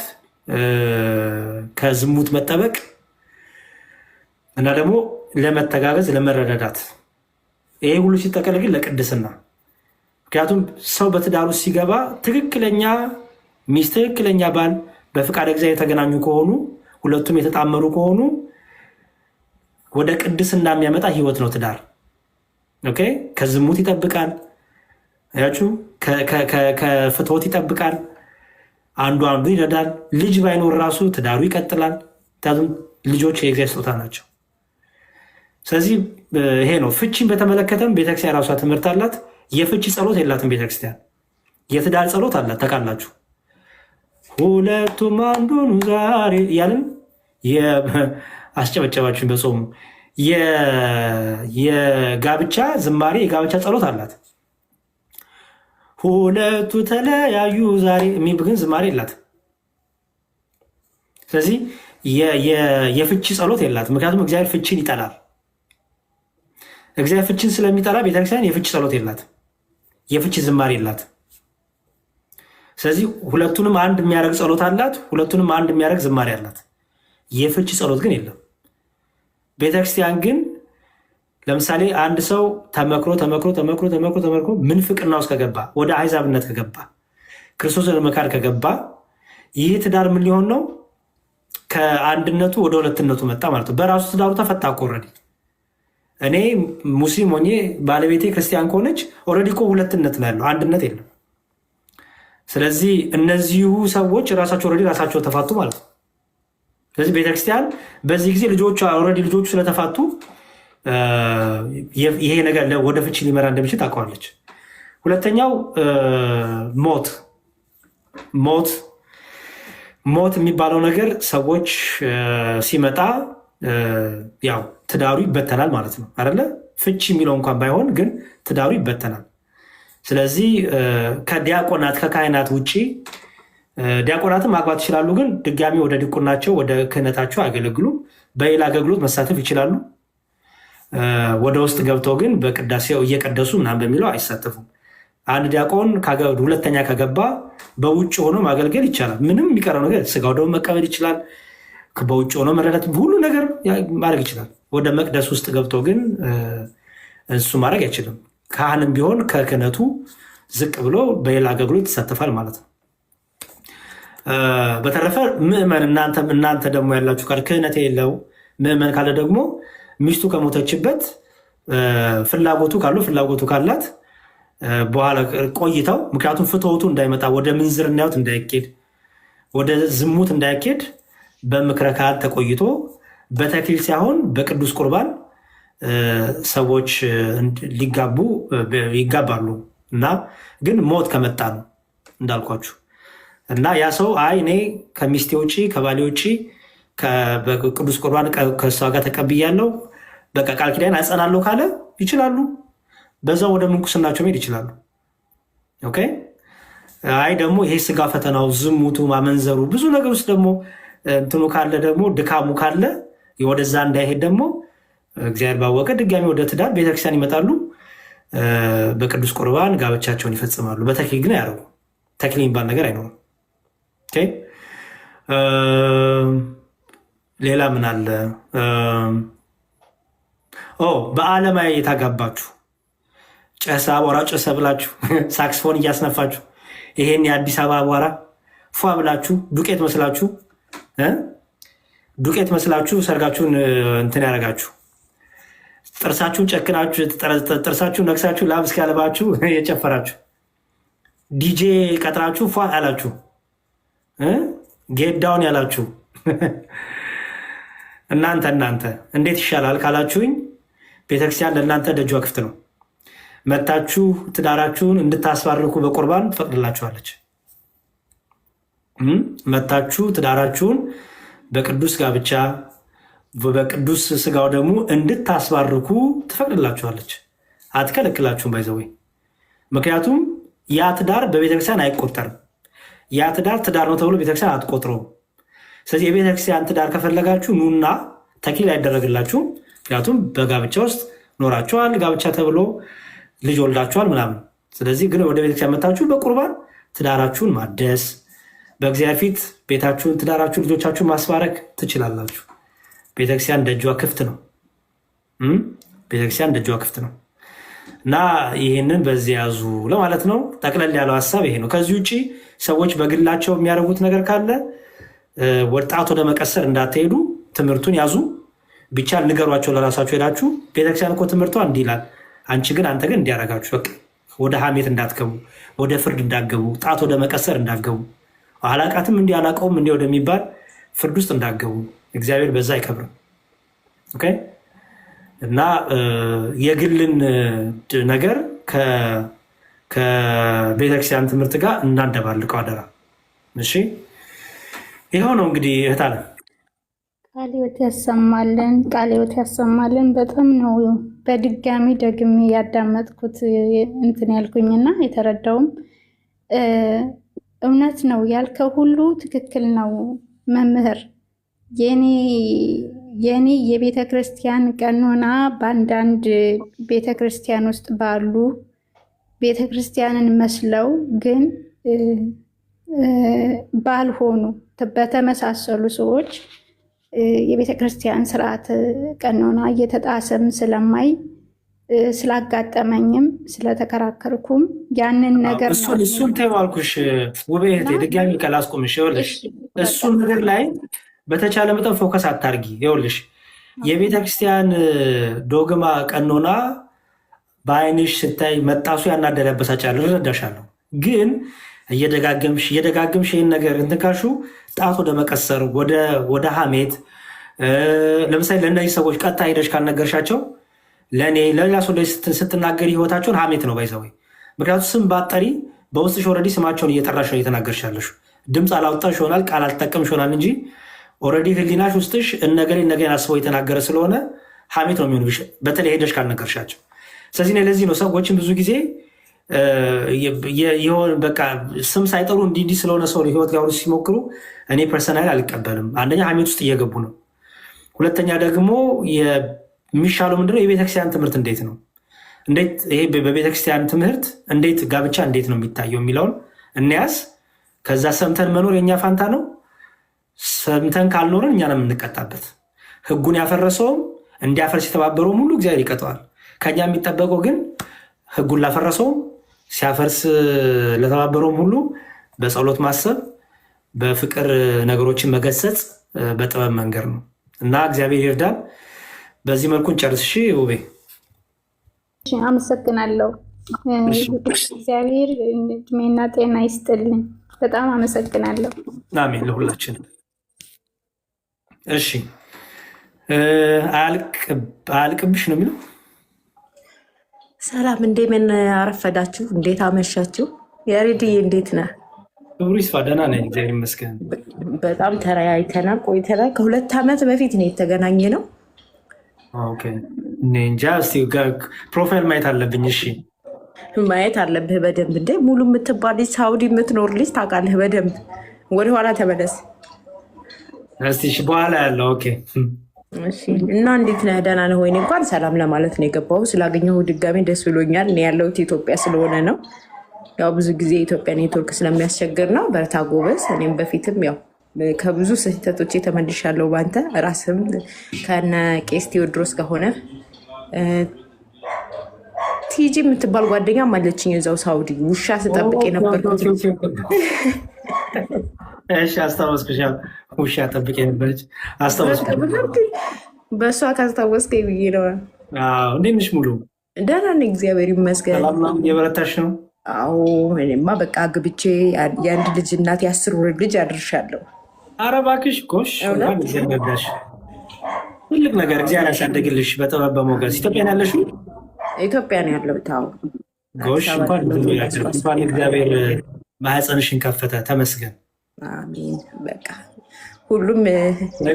ከዝሙት መጠበቅ እና ደግሞ ለመተጋገዝ፣ ለመረዳዳት፣ ይሄ ሁሉ ሲጠቀል ግን ለቅድስና። ምክንያቱም ሰው በትዳር ውስጥ ሲገባ ትክክለኛ ሚስት፣ ትክክለኛ ባል በፍቃድ እግዚአብሔር የተገናኙ ከሆኑ ሁለቱም የተጣመሩ ከሆኑ ወደ ቅድስና የሚያመጣ ህይወት ነው ትዳር። ኦኬ፣ ከዝሙት ይጠብቃል። ያችሁ ከፍትወት ይጠብቃል። አንዱ ይረዳል። ልጅ ባይኖር ራሱ ትዳሩ ይቀጥላል። ምክንያቱም ልጆች የእግዚአብሔር ስጦታ ናቸው። ስለዚህ ይሄ ነው። ፍቺን በተመለከተም ቤተክርስቲያን ራሷ ትምህርት አላት። የፍቺ ጸሎት የላትም ቤተክርስቲያን። የትዳር ጸሎት አላት ታውቃላችሁ። ሁለቱም አንዱን ዛሬ እያልን አስጨበጨባችሁን በጾሙ የጋብቻ ዝማሬ የጋብቻ ጸሎት አላት። ሁለቱ ተለያዩ ዛሬ የሚል ግን ዝማሬ የላትም። ስለዚህ የፍቺ ጸሎት የላትም። ምክንያቱም እግዚአብሔር ፍቺን ይጠላል። እግዚአብሔር ፍቺን ስለሚጠላ ቤተክርስቲያን የፍቺ ጸሎት የላትም፣ የፍቺ ዝማሬ የላትም። ስለዚህ ሁለቱንም አንድ የሚያደርግ ጸሎት አላት፣ ሁለቱንም አንድ የሚያደርግ ዝማሬ አላት። የፍቺ ጸሎት ግን የለም። ቤተክርስቲያን ግን ለምሳሌ አንድ ሰው ተመክሮ ምንፍቅና ውስጥ ከገባ፣ ወደ አሕዛብነት ከገባ፣ ክርስቶስን መካድ ከገባ ይህ ትዳር ምን ሊሆን ነው? ከአንድነቱ ወደ ሁለትነቱ መጣ ማለት ነው። በራሱ ትዳሩ ተፈታ እኮ ኦልሬዲ። እኔ ሙስሊም ሆኜ ባለቤቴ ክርስቲያን ከሆነች ኦልሬዲ እኮ ሁለትነት ነው ያለው፣ አንድነት የለም። ስለዚህ እነዚሁ ሰዎች ራሳቸው ኦልሬዲ ራሳቸው ተፋቱ ማለት ነው። ስለዚህ ቤተክርስቲያን በዚህ ጊዜ ልጆቹ ስለተፋቱ ይሄ ነገር ወደ ፍቺ ሊመራ እንደሚችል ታውቀዋለች። ሁለተኛው ሞት የሚባለው ነገር ሰዎች ሲመጣ ያው ትዳሩ ይበተናል ማለት ነው አይደለ? ፍቺ የሚለው እንኳን ባይሆን ግን ትዳሩ ይበተናል። ስለዚህ ከዲያቆናት ከካህናት ውጭ ዲያቆናትን ማግባት ይችላሉ፣ ግን ድጋሚ ወደ ዲቁናቸው ወደ ክህነታቸው አያገለግሉም። በሌላ አገልግሎት መሳተፍ ይችላሉ። ወደ ውስጥ ገብተው ግን በቅዳሴው እየቀደሱ ምናምን በሚለው አይሳተፉም። አንድ ዲያቆን ሁለተኛ ከገባ በውጭ ሆኖ ማገልገል ይቻላል። ምንም የሚቀረው ነገር ስጋው ደግሞ መቀበል ይችላል። በውጭ ሆኖ መረዳት ሁሉ ነገር ማድረግ ይችላል። ወደ መቅደስ ውስጥ ገብቶ ግን እሱ ማድረግ አይችልም። ካህንም ቢሆን ከክህነቱ ዝቅ ብሎ በሌላ አገልግሎት ይሳተፋል ማለት ነው። በተረፈ ምዕመን እናንተ ደግሞ ያላችሁ ካለ ክህነት የሌለው ምዕመን ካለ ደግሞ ሚስቱ ከሞተችበት ፍላጎቱ ካላት በኋላ ቆይተው፣ ምክንያቱም ፍትወቱ እንዳይመጣ ወደ ምንዝርናዎት እንዳይኬድ ወደ ዝሙት እንዳይኬድ በምክረ ካህን ተቆይቶ በተክሊል ሳይሆን በቅዱስ ቁርባን ሰዎች ይጋባሉ። እና ግን ሞት ከመጣ ነው እንዳልኳችሁ። እና ያ ሰው አይ እኔ ከሚስቴ ውጭ ከባሌ ውጭ በቅዱስ ቁርባን ከእሷ ጋር ተቀብያለሁ በቃ ቃል ኪዳን አጸናለሁ ካለ ይችላሉ። በዛው ወደ ምንኩስናቸው መሄድ ይችላሉ። ኦኬ። አይ ደግሞ ይሄ ስጋ ፈተናው፣ ዝሙቱ፣ ማመንዘሩ ብዙ ነገር ውስጥ ደግሞ እንትኑ ካለ ደግሞ ድካሙ ካለ ወደዛ እንዳይሄድ ደግሞ እግዚአብሔር ባወቀ ድጋሚ ወደ ትዳር ቤተክርስቲያን ይመጣሉ። በቅዱስ ቁርባን ጋብቻቸውን ይፈጽማሉ። በተክሊል ግን አያረጉ። ተክሊል የሚባል ነገር አይኖርም። ሌላ ምን አለ? በዓለማዊ የታጋባችሁ ጨሰ አቧራ ጨሰ ብላችሁ ሳክስፎን እያስነፋችሁ ይሄን የአዲስ አበባ አቧራ ፏ ብላችሁ ዱቄት መስላችሁ ሰርጋችሁን እንትን ያደረጋችሁ ጥርሳችሁን ጨክናችሁ ጥርሳችሁን ነክሳችሁ ላብ እስኪያልባችሁ የጨፈራችሁ ዲጄ ቀጥራችሁ ፏ ያላችሁ ጌዳውን ያላችሁ እናንተ እንዴት ይሻላል ካላችሁኝ ቤተክርስቲያን ለእናንተ ደጇ ክፍት ነው። መታችሁ ትዳራችሁን እንድታስባርኩ በቁርባን ትፈቅድላችኋለች። መታችሁ ትዳራችሁን በቅዱስ ጋብቻ በቅዱስ ስጋው ደግሞ እንድታስባርኩ ትፈቅድላችኋለች። አትከለክላችሁም። ባይዘወይ ምክንያቱም ያ ትዳር በቤተክርስቲያን አይቆጠርም። ያ ትዳር ነው ተብሎ ቤተክርስቲያን አትቆጥረውም። ስለዚህ የቤተክርስቲያን ትዳር ከፈለጋችሁ ኑና ተክሊል አይደረግላችሁም። ምክንያቱም በጋብቻ ውስጥ ኖራችኋል፣ ጋብቻ ተብሎ ልጅ ወልዳችኋል ምናምን። ስለዚህ ግን ወደ ቤተክርስቲያን መታችሁ በቁርባን ትዳራችሁን ማደስ፣ በእግዚአብሔር ፊት ቤታችሁን፣ ትዳራችሁን፣ ልጆቻችሁን ማስባረክ ትችላላችሁ። ቤተክርስቲያን ደጇ ክፍት ነው። ቤተክርስቲያን ደጇ ክፍት ነው እና ይህንን በዚህ ያዙ ለማለት ነው። ጠቅለል ያለው ሀሳብ ይሄ ነው። ከዚህ ውጭ ሰዎች በግላቸው የሚያደርጉት ነገር ካለ ወጣት ወደ መቀሰር እንዳትሄዱ፣ ትምህርቱን ያዙ። ቢቻል ንገሯቸው ለራሳችሁ ሄዳችሁ። ቤተክርስቲያን እኮ ትምህርቷ እንዲህ ይላል፣ አንተ ግን እንዲያረጋችሁ በቃ ወደ ሐሜት እንዳትገቡ፣ ወደ ፍርድ እንዳትገቡ፣ ጣት ወደ መቀሰር እንዳትገቡ፣ አላቃትም እንዲህ አላቀውም እንዲህ ወደሚባል ፍርድ ውስጥ እንዳትገቡ። እግዚአብሔር በዛ አይከብርም። ኦኬ። እና የግልን ነገር ከቤተክርስቲያን ትምህርት ጋር እናንደባልቀው አደራ። እሺ፣ ይኸው ነው እንግዲህ እህት አለ ቃለ ሕይወት ያሰማልን፣ ቃለ ሕይወት ያሰማልን። በጣም ነው በድጋሚ ደግሜ ያዳመጥኩት እንትን ያልኩኝና የተረዳውም እውነት ነው ያልከው ሁሉ ትክክል ነው መምህር። የኔ የቤተ ክርስቲያን ቀኖና በአንዳንድ ቤተ ክርስቲያን ውስጥ ባሉ ቤተ ክርስቲያንን መስለው ግን ባልሆኑ በተመሳሰሉ ሰዎች የቤተ ክርስቲያን ስርዓት ቀኖና እየተጣሰም ስለማይ ስላጋጠመኝም ስለተከራከርኩም ያንን ነገር እሱን ተባልኩሽ ውቤ እህቴ፣ ድጋሚ ካላስቆምሽ ይኸውልሽ፣ እሱን ነገር ላይ በተቻለ መጠን ፎከስ አታርጊ። ይኸውልሽ የቤተ ክርስቲያን ዶግማ ቀኖና በአይንሽ ስታይ መጣሱ ያናደር ያበሳጫል፣ እረዳሻለሁ። ግን እየደጋገምሽ ይህን ነገር እንትን ካልሽው ጣት ወደ መቀሰር ወደ ሐሜት፣ ለምሳሌ ለእነዚህ ሰዎች ቀጥታ ሄደሽ ካልነገርሻቸው ለሌላ ሰው ስትናገሪ ህይወታቸውን ሐሜት ነው ባይዘወይ። ምክንያቱም ስም ባጠሪ በውስጥሽ ኦልሬዲ ስማቸውን እየጠራሽ ነው እየተናገርሽ ያለሽ። ድምፅ አላወጣሽ ይሆናል፣ ቃል አልጠቀምሽ ይሆናል እንጂ ኦልሬዲ ህሊናሽ ውስጥሽ እነገሌን አስበው የተናገረ ስለሆነ ሐሜት ነው የሚሆንብሽ፣ በተለይ ሄደሽ ካልነገርሻቸው። ስለዚህ ለዚህ ነው ሰዎችን ብዙ ጊዜ በቃ ስም ሳይጠሩ እንዲህ ስለሆነ ሰው ህይወት ጋር ሲሞክሩ እኔ ፐርሰናሊ አልቀበልም። አንደኛ ሐሜት ውስጥ እየገቡ ነው። ሁለተኛ ደግሞ የሚሻለው ምንድነው? የቤተክርስቲያን ትምህርት እንዴት ነው? ይሄ በቤተክርስቲያን ትምህርት እንዴት ጋብቻ እንዴት ነው የሚታየው የሚለውን እንያዝ። ከዛ ሰምተን መኖር የኛ ፋንታ ነው። ሰምተን ካልኖርን እኛ ነው የምንቀጣበት። ህጉን ያፈረሰውም እንዲያፈርስ የተባበረውም ሁሉ እግዚአብሔር ይቀጠዋል። ከኛ የሚጠበቀው ግን ህጉን ላፈረሰውም ሲያፈርስ ለተባበረውም ሁሉ በጸሎት ማሰብ፣ በፍቅር ነገሮችን መገሰጽ፣ በጥበብ መንገድ ነው እና እግዚአብሔር ይርዳል። በዚህ መልኩን ጨርስ። ውቤ አመሰግናለሁ። እግዚአብሔር እድሜና ጤና ይስጥልን። በጣም አመሰግናለሁ። አሜን ለሁላችንም። እሺ አያልቅብሽ ነው የሚለው። ሰላም፣ እንደምን አረፈዳችሁ? እንዴት አመሻችሁ? ያሬድዬ እንዴት ነህ? ክብሩ ይስፋ። ደህና ነኝ እግዚአብሔር ይመስገን። በጣም ተለያይተናል ቆይተናል። ከ2 ዓመት በፊት ነው የተገናኘ ነው። እንጃ እስኪ ፕሮፋይል ማየት አለብኝ። እሺ ማየት አለብህ በደንብ። እንደ ሙሉ የምትባል ልጅ ሳውዲ የምትኖር ልጅ ታውቃለህ በደንብ። ወደኋላ ተመለስ እስኪ በኋላ ያለው ኦኬ። እና እንዴት ነህ? ደህና ነህ ወይ? እንኳን ሰላም ለማለት ነው የገባሁ። ስላገኘሁ ድጋሚ ደስ ብሎኛል። እኔ ያለሁት ኢትዮጵያ ስለሆነ ነው። ያው ብዙ ጊዜ የኢትዮጵያ ኔትወርክ ስለሚያስቸግር ነው። በርታ ጎበዝ። እኔም በፊትም ያው ከብዙ ስህተቶች ተመልሻለሁ። በአንተ ራስም ከነ ቄስ ቴዎድሮስ ከሆነ ቲጂ የምትባል ጓደኛ አለችኝ እዛው ሳውዲ ውሻ ስጠብቅ የነበርኩት። አስታወስኩሽ። ውሻ ጠብቅ የነበረች አስታወስኩ። በእሷ ካስታወስከኝ ብዬ ነው። እንዴት ነሽ? ሙሉ ደህና ነኝ እግዚአብሔር ይመስገን። የበረታሽ ነው? አዎ እኔማ በቃ ግብቼ የአንድ ልጅ እናት 10 ወር ልጅ አድርሻለሁ። ኧረ እባክሽ ጎሽ፣ ረዳሽ። ትልቅ ነገር እግዚአብሔር ያሳደግልሽ በጥበብ በሞገስ። ኢትዮጵያ ነው ያለሽው? ኢትዮጵያ ነው ያለሁት። አዎ ጎሽ፣ እንኳን እግዚአብሔር ማህፀንሽን ከፈተ። ተመስገን። አሜን። በቃ ሁሉም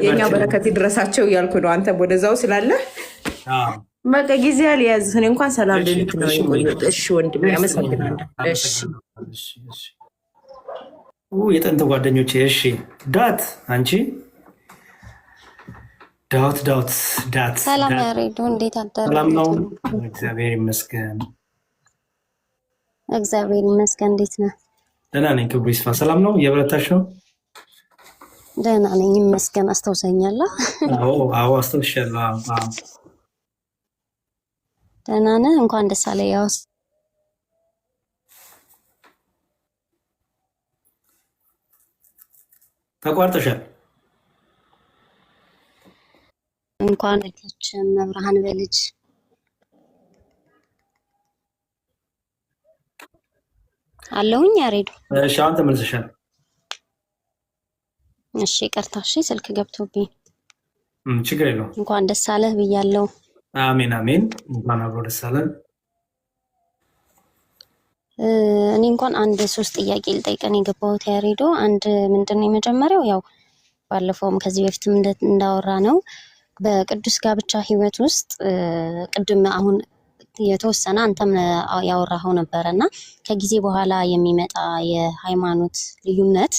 የኛ በረከት ይድረሳቸው እያልኩ ነው። አንተ ወደዛው ስላለ በቃ ጊዜ አልያዝ። እኔ እንኳን ሰላም ልልክ ነው የቆየሁት። እሺ ወንድሜ አመሰግናለሁ። እሺ የጥንት ጓደኞቼ። እሺ ዳት አንቺ ዳት ሰላም ያሬዱ፣ እንዴት አደረ? ሰላም ነው እግዚአብሔር ይመስገን። እግዚአብሔር ይመስገን። እንዴት ነህ? ደህና ነኝ ክብሩ ይስፋ። ሰላም ነው? እየበረታሽ ነው? ደህና ነኝ ይመስገን። አስታውሰኛለህ? አዎ አስታውሻለሁ። ደህና ነህ? እንኳን ደስ አለህ። ያው ተቋርጠሻል። እንኳን ልጆችን መብርሃን በልጅ አለሁኝ ያሬዱ። እሺ አሁን ተመልሰሻል። እሺ ይቅርታ፣ እሺ ስልክ ገብቶብኝ። ችግር የለውም። እንኳን ደስ አለህ ብያለሁ። አሜን አሜን። እንኳን አብሮ ደስ አለን። እኔ እንኳን አንድ 3 ጥያቄ ልጠይቀን የገባሁት ያሬዶ። አንድ ምንድነው የመጀመሪያው ያው ባለፈውም ከዚህ በፊትም እንዳወራ ነው በቅዱስ ጋብቻ ህይወት ውስጥ ቅድም አሁን የተወሰነ አንተም ያወራኸው ነበረ እና ከጊዜ በኋላ የሚመጣ የሃይማኖት ልዩነት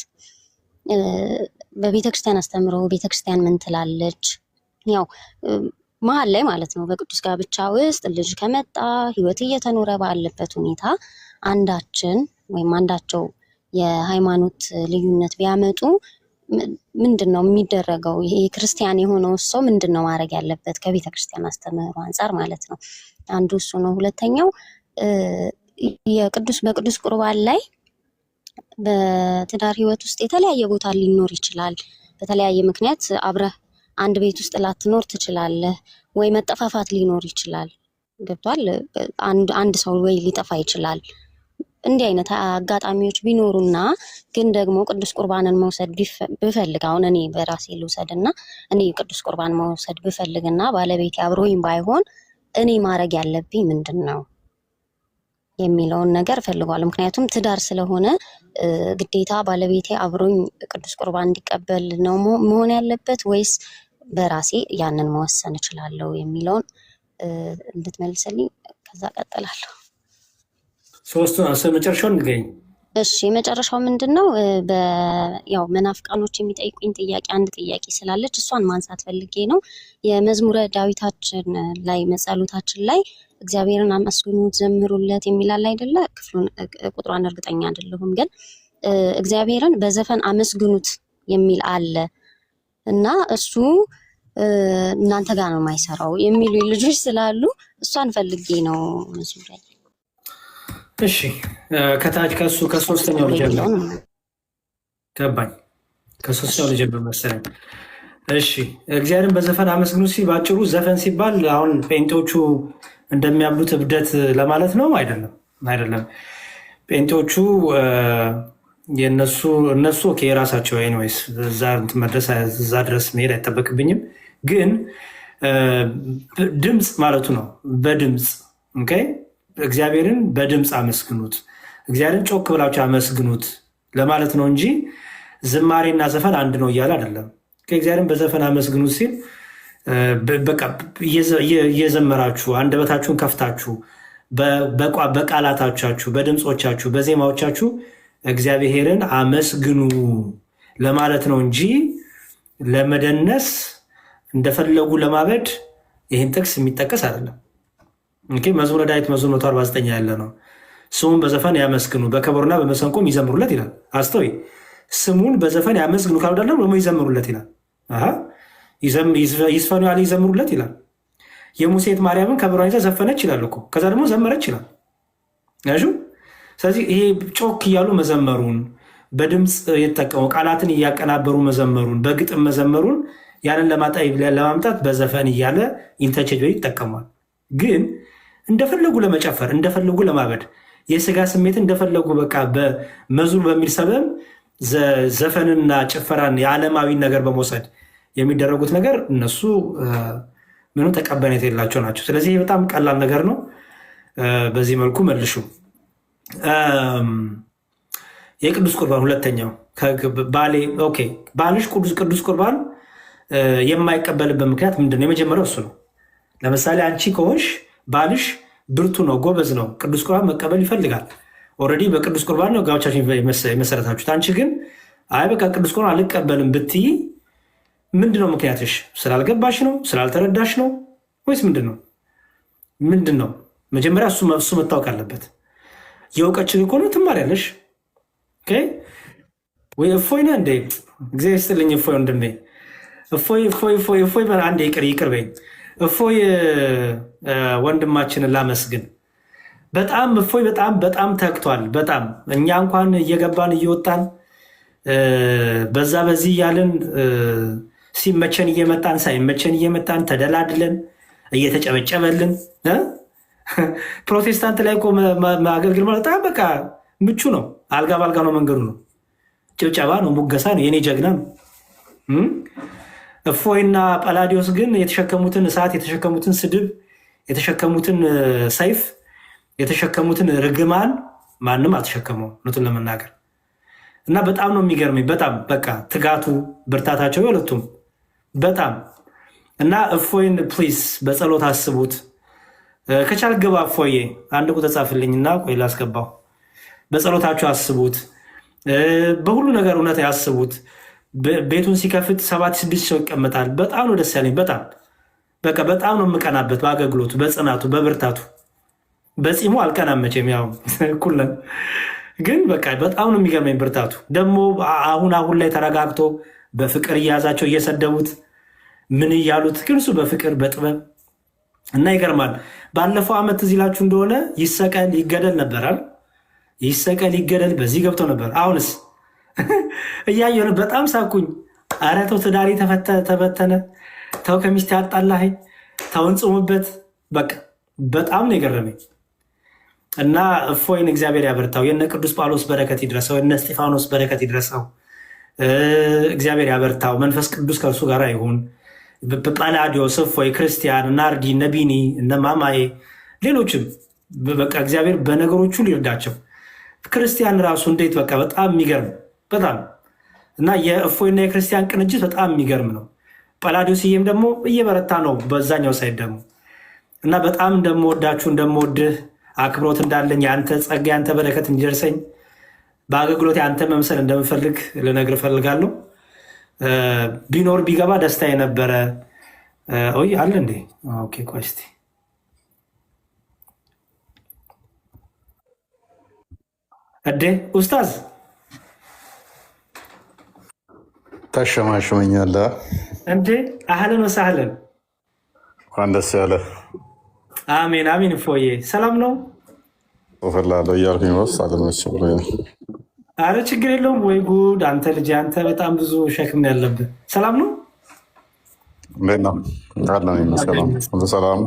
በቤተክርስቲያን አስተምሮ ቤተክርስቲያን ምን ትላለች? ያው መሀል ላይ ማለት ነው በቅዱስ ጋብቻ ውስጥ ልጅ ከመጣ ህይወት እየተኖረ ባለበት ሁኔታ አንዳችን ወይም አንዳቸው የሃይማኖት ልዩነት ቢያመጡ ምንድን ነው የሚደረገው? ይሄ ክርስቲያን የሆነው ሰው ምንድን ነው ማድረግ ያለበት ከቤተ ክርስቲያን አስተምህሮ አንጻር ማለት ነው? አንዱ እሱ ነው። ሁለተኛው በቅዱስ ቁርባን ላይ በትዳር ህይወት ውስጥ የተለያየ ቦታ ሊኖር ይችላል። በተለያየ ምክንያት አብረህ አንድ ቤት ውስጥ ላትኖር ትችላለህ፣ ወይ መጠፋፋት ሊኖር ይችላል። ገብቷል? አንድ ሰው ወይ ሊጠፋ ይችላል። እንዲህ አይነት አጋጣሚዎች ቢኖሩና ግን ደግሞ ቅዱስ ቁርባንን መውሰድ ብፈልግ አሁን እኔ በራሴ ልውሰድና እኔ ቅዱስ ቁርባን መውሰድ ብፈልግና ባለቤቴ አብሮኝ ባይሆን እኔ ማድረግ ያለብኝ ምንድን ነው የሚለውን ነገር ፈልጓል። ምክንያቱም ትዳር ስለሆነ ግዴታ ባለቤቴ አብሮኝ ቅዱስ ቁርባን እንዲቀበል ነው መሆን ያለበት ወይስ በራሴ ያንን መወሰን እችላለሁ የሚለውን እንድትመልስልኝ፣ ከዛ ቀጥላለሁ። መጨረሻውን ንገኝ። እሺ መጨረሻው ምንድን ነው? ያው መናፍቃኖች የሚጠይቁኝ ጥያቄ አንድ ጥያቄ ስላለች እሷን ማንሳት ፈልጌ ነው። የመዝሙረ ዳዊታችን ላይ መጸሎታችን ላይ እግዚአብሔርን አመስግኑት ዘምሩለት የሚላል አይደለ? ክፍሉን ቁጥሯን እርግጠኛ አይደለሁም፣ ግን እግዚአብሔርን በዘፈን አመስግኑት የሚል አለ እና እሱ እናንተ ጋር ነው የማይሰራው የሚሉ ልጆች ስላሉ እሷን ፈልጌ ነው መዝሙር ላይ። እሺ ከታች ከሶስተኛው ልጀምር። ገባኝ። ከሶስተኛው ልጀምር መሰለኝ። እሺ እግዚአብሔርን በዘፈን አመስግኑ ሲል ባጭሩ ዘፈን ሲባል አሁን ጴንጤዎቹ እንደሚያምኑት እብደት ለማለት ነው? አይደለም። ጴንጤዎቹ እነሱ የራሳቸው ኤኒዌይስ እዛ ድረስ መሄድ አይጠበቅብኝም። ግን ድምፅ ማለቱ ነው። በድምፅ እግዚአብሔርን በድምፅ አመስግኑት፣ እግዚአብሔርን ጮክ ብላችሁ አመስግኑት ለማለት ነው እንጂ ዝማሬና ዘፈን አንድ ነው እያለ አይደለም። እግዚአብሔርን በዘፈን አመስግኑት ሲል በቃ እየዘመራችሁ አንደበታችሁን ከፍታችሁ በቃላቶቻችሁ፣ በድምፆቻችሁ፣ በዜማዎቻችሁ እግዚአብሔርን አመስግኑ ለማለት ነው እንጂ ለመደነስ እንደፈለጉ ለማበድ ይህን ጥቅስ የሚጠቀስ አይደለም። መዝሙረ ዳዊት መዝሙር 149 ያለ ነው። ስሙን በዘፈን ያመስግኑ በከበሮና በመሰንቆም ይዘምሩለት ይላል። አስተውይ፣ ስሙን በዘፈን ያመስግኑ ካልወዳለ ደግሞ ይዘምሩለት ይላል። ይስፈኑ ያለ ይዘምሩለት ይላል። የሙሴት ማርያምን ከበሮን ይዛ ዘፈነች ይላል እኮ። ከዛ ደግሞ ዘመረች ይላል። ስለዚህ ይሄ ጮክ እያሉ መዘመሩን፣ በድምፅ የተጠቀሙ ቃላትን እያቀናበሩ መዘመሩን፣ በግጥም መዘመሩን ያንን ለማምጣት በዘፈን እያለ ኢንተርቼንጅ ይጠቀሟል። ግን እንደፈለጉ ለመጨፈር እንደፈለጉ ለማበድ የስጋ ስሜት እንደፈለጉ በቃ በመዝሙር በሚል ሰበብ ዘፈንና ጭፈራን የዓለማዊ ነገር በመውሰድ የሚደረጉት ነገር እነሱ ምንም ተቀባይነት የሌላቸው ናቸው። ስለዚህ በጣም ቀላል ነገር ነው። በዚህ መልኩ መልሹ። የቅዱስ ቁርባን ሁለተኛው ባልሽ ቅዱስ ቁርባን የማይቀበልበት ምክንያት ምንድነው? የመጀመሪያው እሱ ነው። ለምሳሌ አንቺ ከሆንሽ ባልሽ ብርቱ ነው፣ ጎበዝ ነው፣ ቅዱስ ቁርባን መቀበል ይፈልጋል። ኦልሬዲ በቅዱስ ቁርባን ነው ጋብቻችን የመሰረታችሁት። አንቺ ግን አይ በቃ ቅዱስ ቁርባን አልቀበልም ብትይ ምንድነው ምክንያትሽ? ስላልገባሽ ነው? ስላልተረዳሽ ነው? ወይስ ምንድን ነው? መጀመሪያ እሱ መታወቅ አለበት። የእውቀችን ከሆነ ትማሪያለሽ ወይ? እፎይ ነህ እንዴ? እግዚአብሔር ይስጥልኝ። እፎይ ወንድሜ፣ እፎይ አንዴ ይቅር በይኝ። እፎይ ወንድማችንን ላመስግን። በጣም እፎይ በጣም ተግቷል። በጣም እኛ እንኳን እየገባን እየወጣን በዛ በዚህ እያልን ሲመቸን እየመጣን ሳይመቸን እየመጣን ተደላድለን እየተጨበጨበልን ፕሮቴስታንት ላይ እኮ ማገልግል በጣም በቃ ምቹ ነው። አልጋ ባልጋ ነው መንገዱ ነው። ጭብጨባ ነው፣ ሙገሳ ነው፣ የኔ ጀግና ነው። እፎይና ጳላዲዮስ ግን የተሸከሙትን እሳት፣ የተሸከሙትን ስድብ፣ የተሸከሙትን ሰይፍ፣ የተሸከሙትን ርግማን ማንም አልተሸከመው እውነቱን ለመናገር እና በጣም ነው የሚገርመኝ። በጣም በቃ ትጋቱ ብርታታቸው የሁለቱም በጣም እና እፎይን ፕሊዝ በጸሎት አስቡት። ከቻል ግባ እፎዬ አንድ ቁጥር ጻፍልኝና ቆይ ላስገባው። በጸሎታቸው አስቡት። በሁሉ ነገር እውነት ያስቡት። ቤቱን ሲከፍት 7-6 ሰው ይቀመጣል። በጣም ነው ደስ ያለኝ። በጣም በቃ በጣም ነው የምቀናበት በአገልግሎቱ፣ በጽናቱ፣ በብርታቱ። በጺሙ አልቀናም መቼም ያው እኩል ነን። ግን በቃ በጣም ነው የሚገርመኝ ብርታቱ። ደግሞ አሁን ላይ ተረጋግቶ በፍቅር እያያዛቸው እየሰደቡት ምን እያሉት ግን እሱ በፍቅር በጥበብ እና ይገርማል። ባለፈው ዓመት እዚህ ላችሁ እንደሆነ ይሰቀል ይገደል ነበራል። ይሰቀል ይገደል በዚህ ገብተው ነበር። አሁንስ እያየሁ ነው። በጣም ሳኩኝ። ኧረ ተው ትዳሪ ተበተነ፣ ተው ከሚስት ያጣላኸኝ፣ ተው እንጽሙበት። በቃ በጣም ነው የገረመኝ እና እፎይን እግዚአብሔር ያበርታው። የነ ቅዱስ ጳውሎስ በረከት ይድረሰው፣ የነ እስጢፋኖስ በረከት ይድረሰው። እግዚአብሔር ያበርታው። መንፈስ ቅዱስ ከእርሱ ጋር ይሁን። ጳላዲዮስ፣ እፎይ፣ ክርስቲያን፣ ናርዲ፣ ነቢኒ፣ እነ ማማዬ፣ ሌሎችም በቃ እግዚአብሔር በነገሮቹ ሊርዳቸው። ክርስቲያን ራሱ እንዴት በቃ በጣም የሚገርም በጣም እና የእፎይና የክርስቲያን ቅንጅት በጣም የሚገርም ነው። ጳላዲዮስዬም ደግሞ እየበረታ ነው በዛኛው ሳይድ ደግሞ እና በጣም እንደምወዳችሁ እንደምወድህ አክብሮት እንዳለኝ የአንተ ጸጋ የአንተ በረከት እንዲደርሰኝ በአገልግሎት የአንተ መምሰል እንደምፈልግ ልነግር እፈልጋለሁ። ቢኖር ቢገባ ደስታ የነበረ ይ አለ እንዴ? ኦኬ ቆይ እስኪ እዴ ኡስታዝ ታሸማሽመኛለህ እንዴ? አህለን ወሳህለን እንኳን ደስ ያለ። አሜን አሜን። እፎዬ ሰላም ነው ፈላለሁ እያልኩኝ ወስ አለመች ብሎ አረ ችግር የለውም። ወይ ጉድ አንተ ልጅ፣ አንተ በጣም ብዙ ሸክም ያለብህ። ሰላም ነው? እንዴት ነው? አለን ይመስገን ሁሉ ሰላም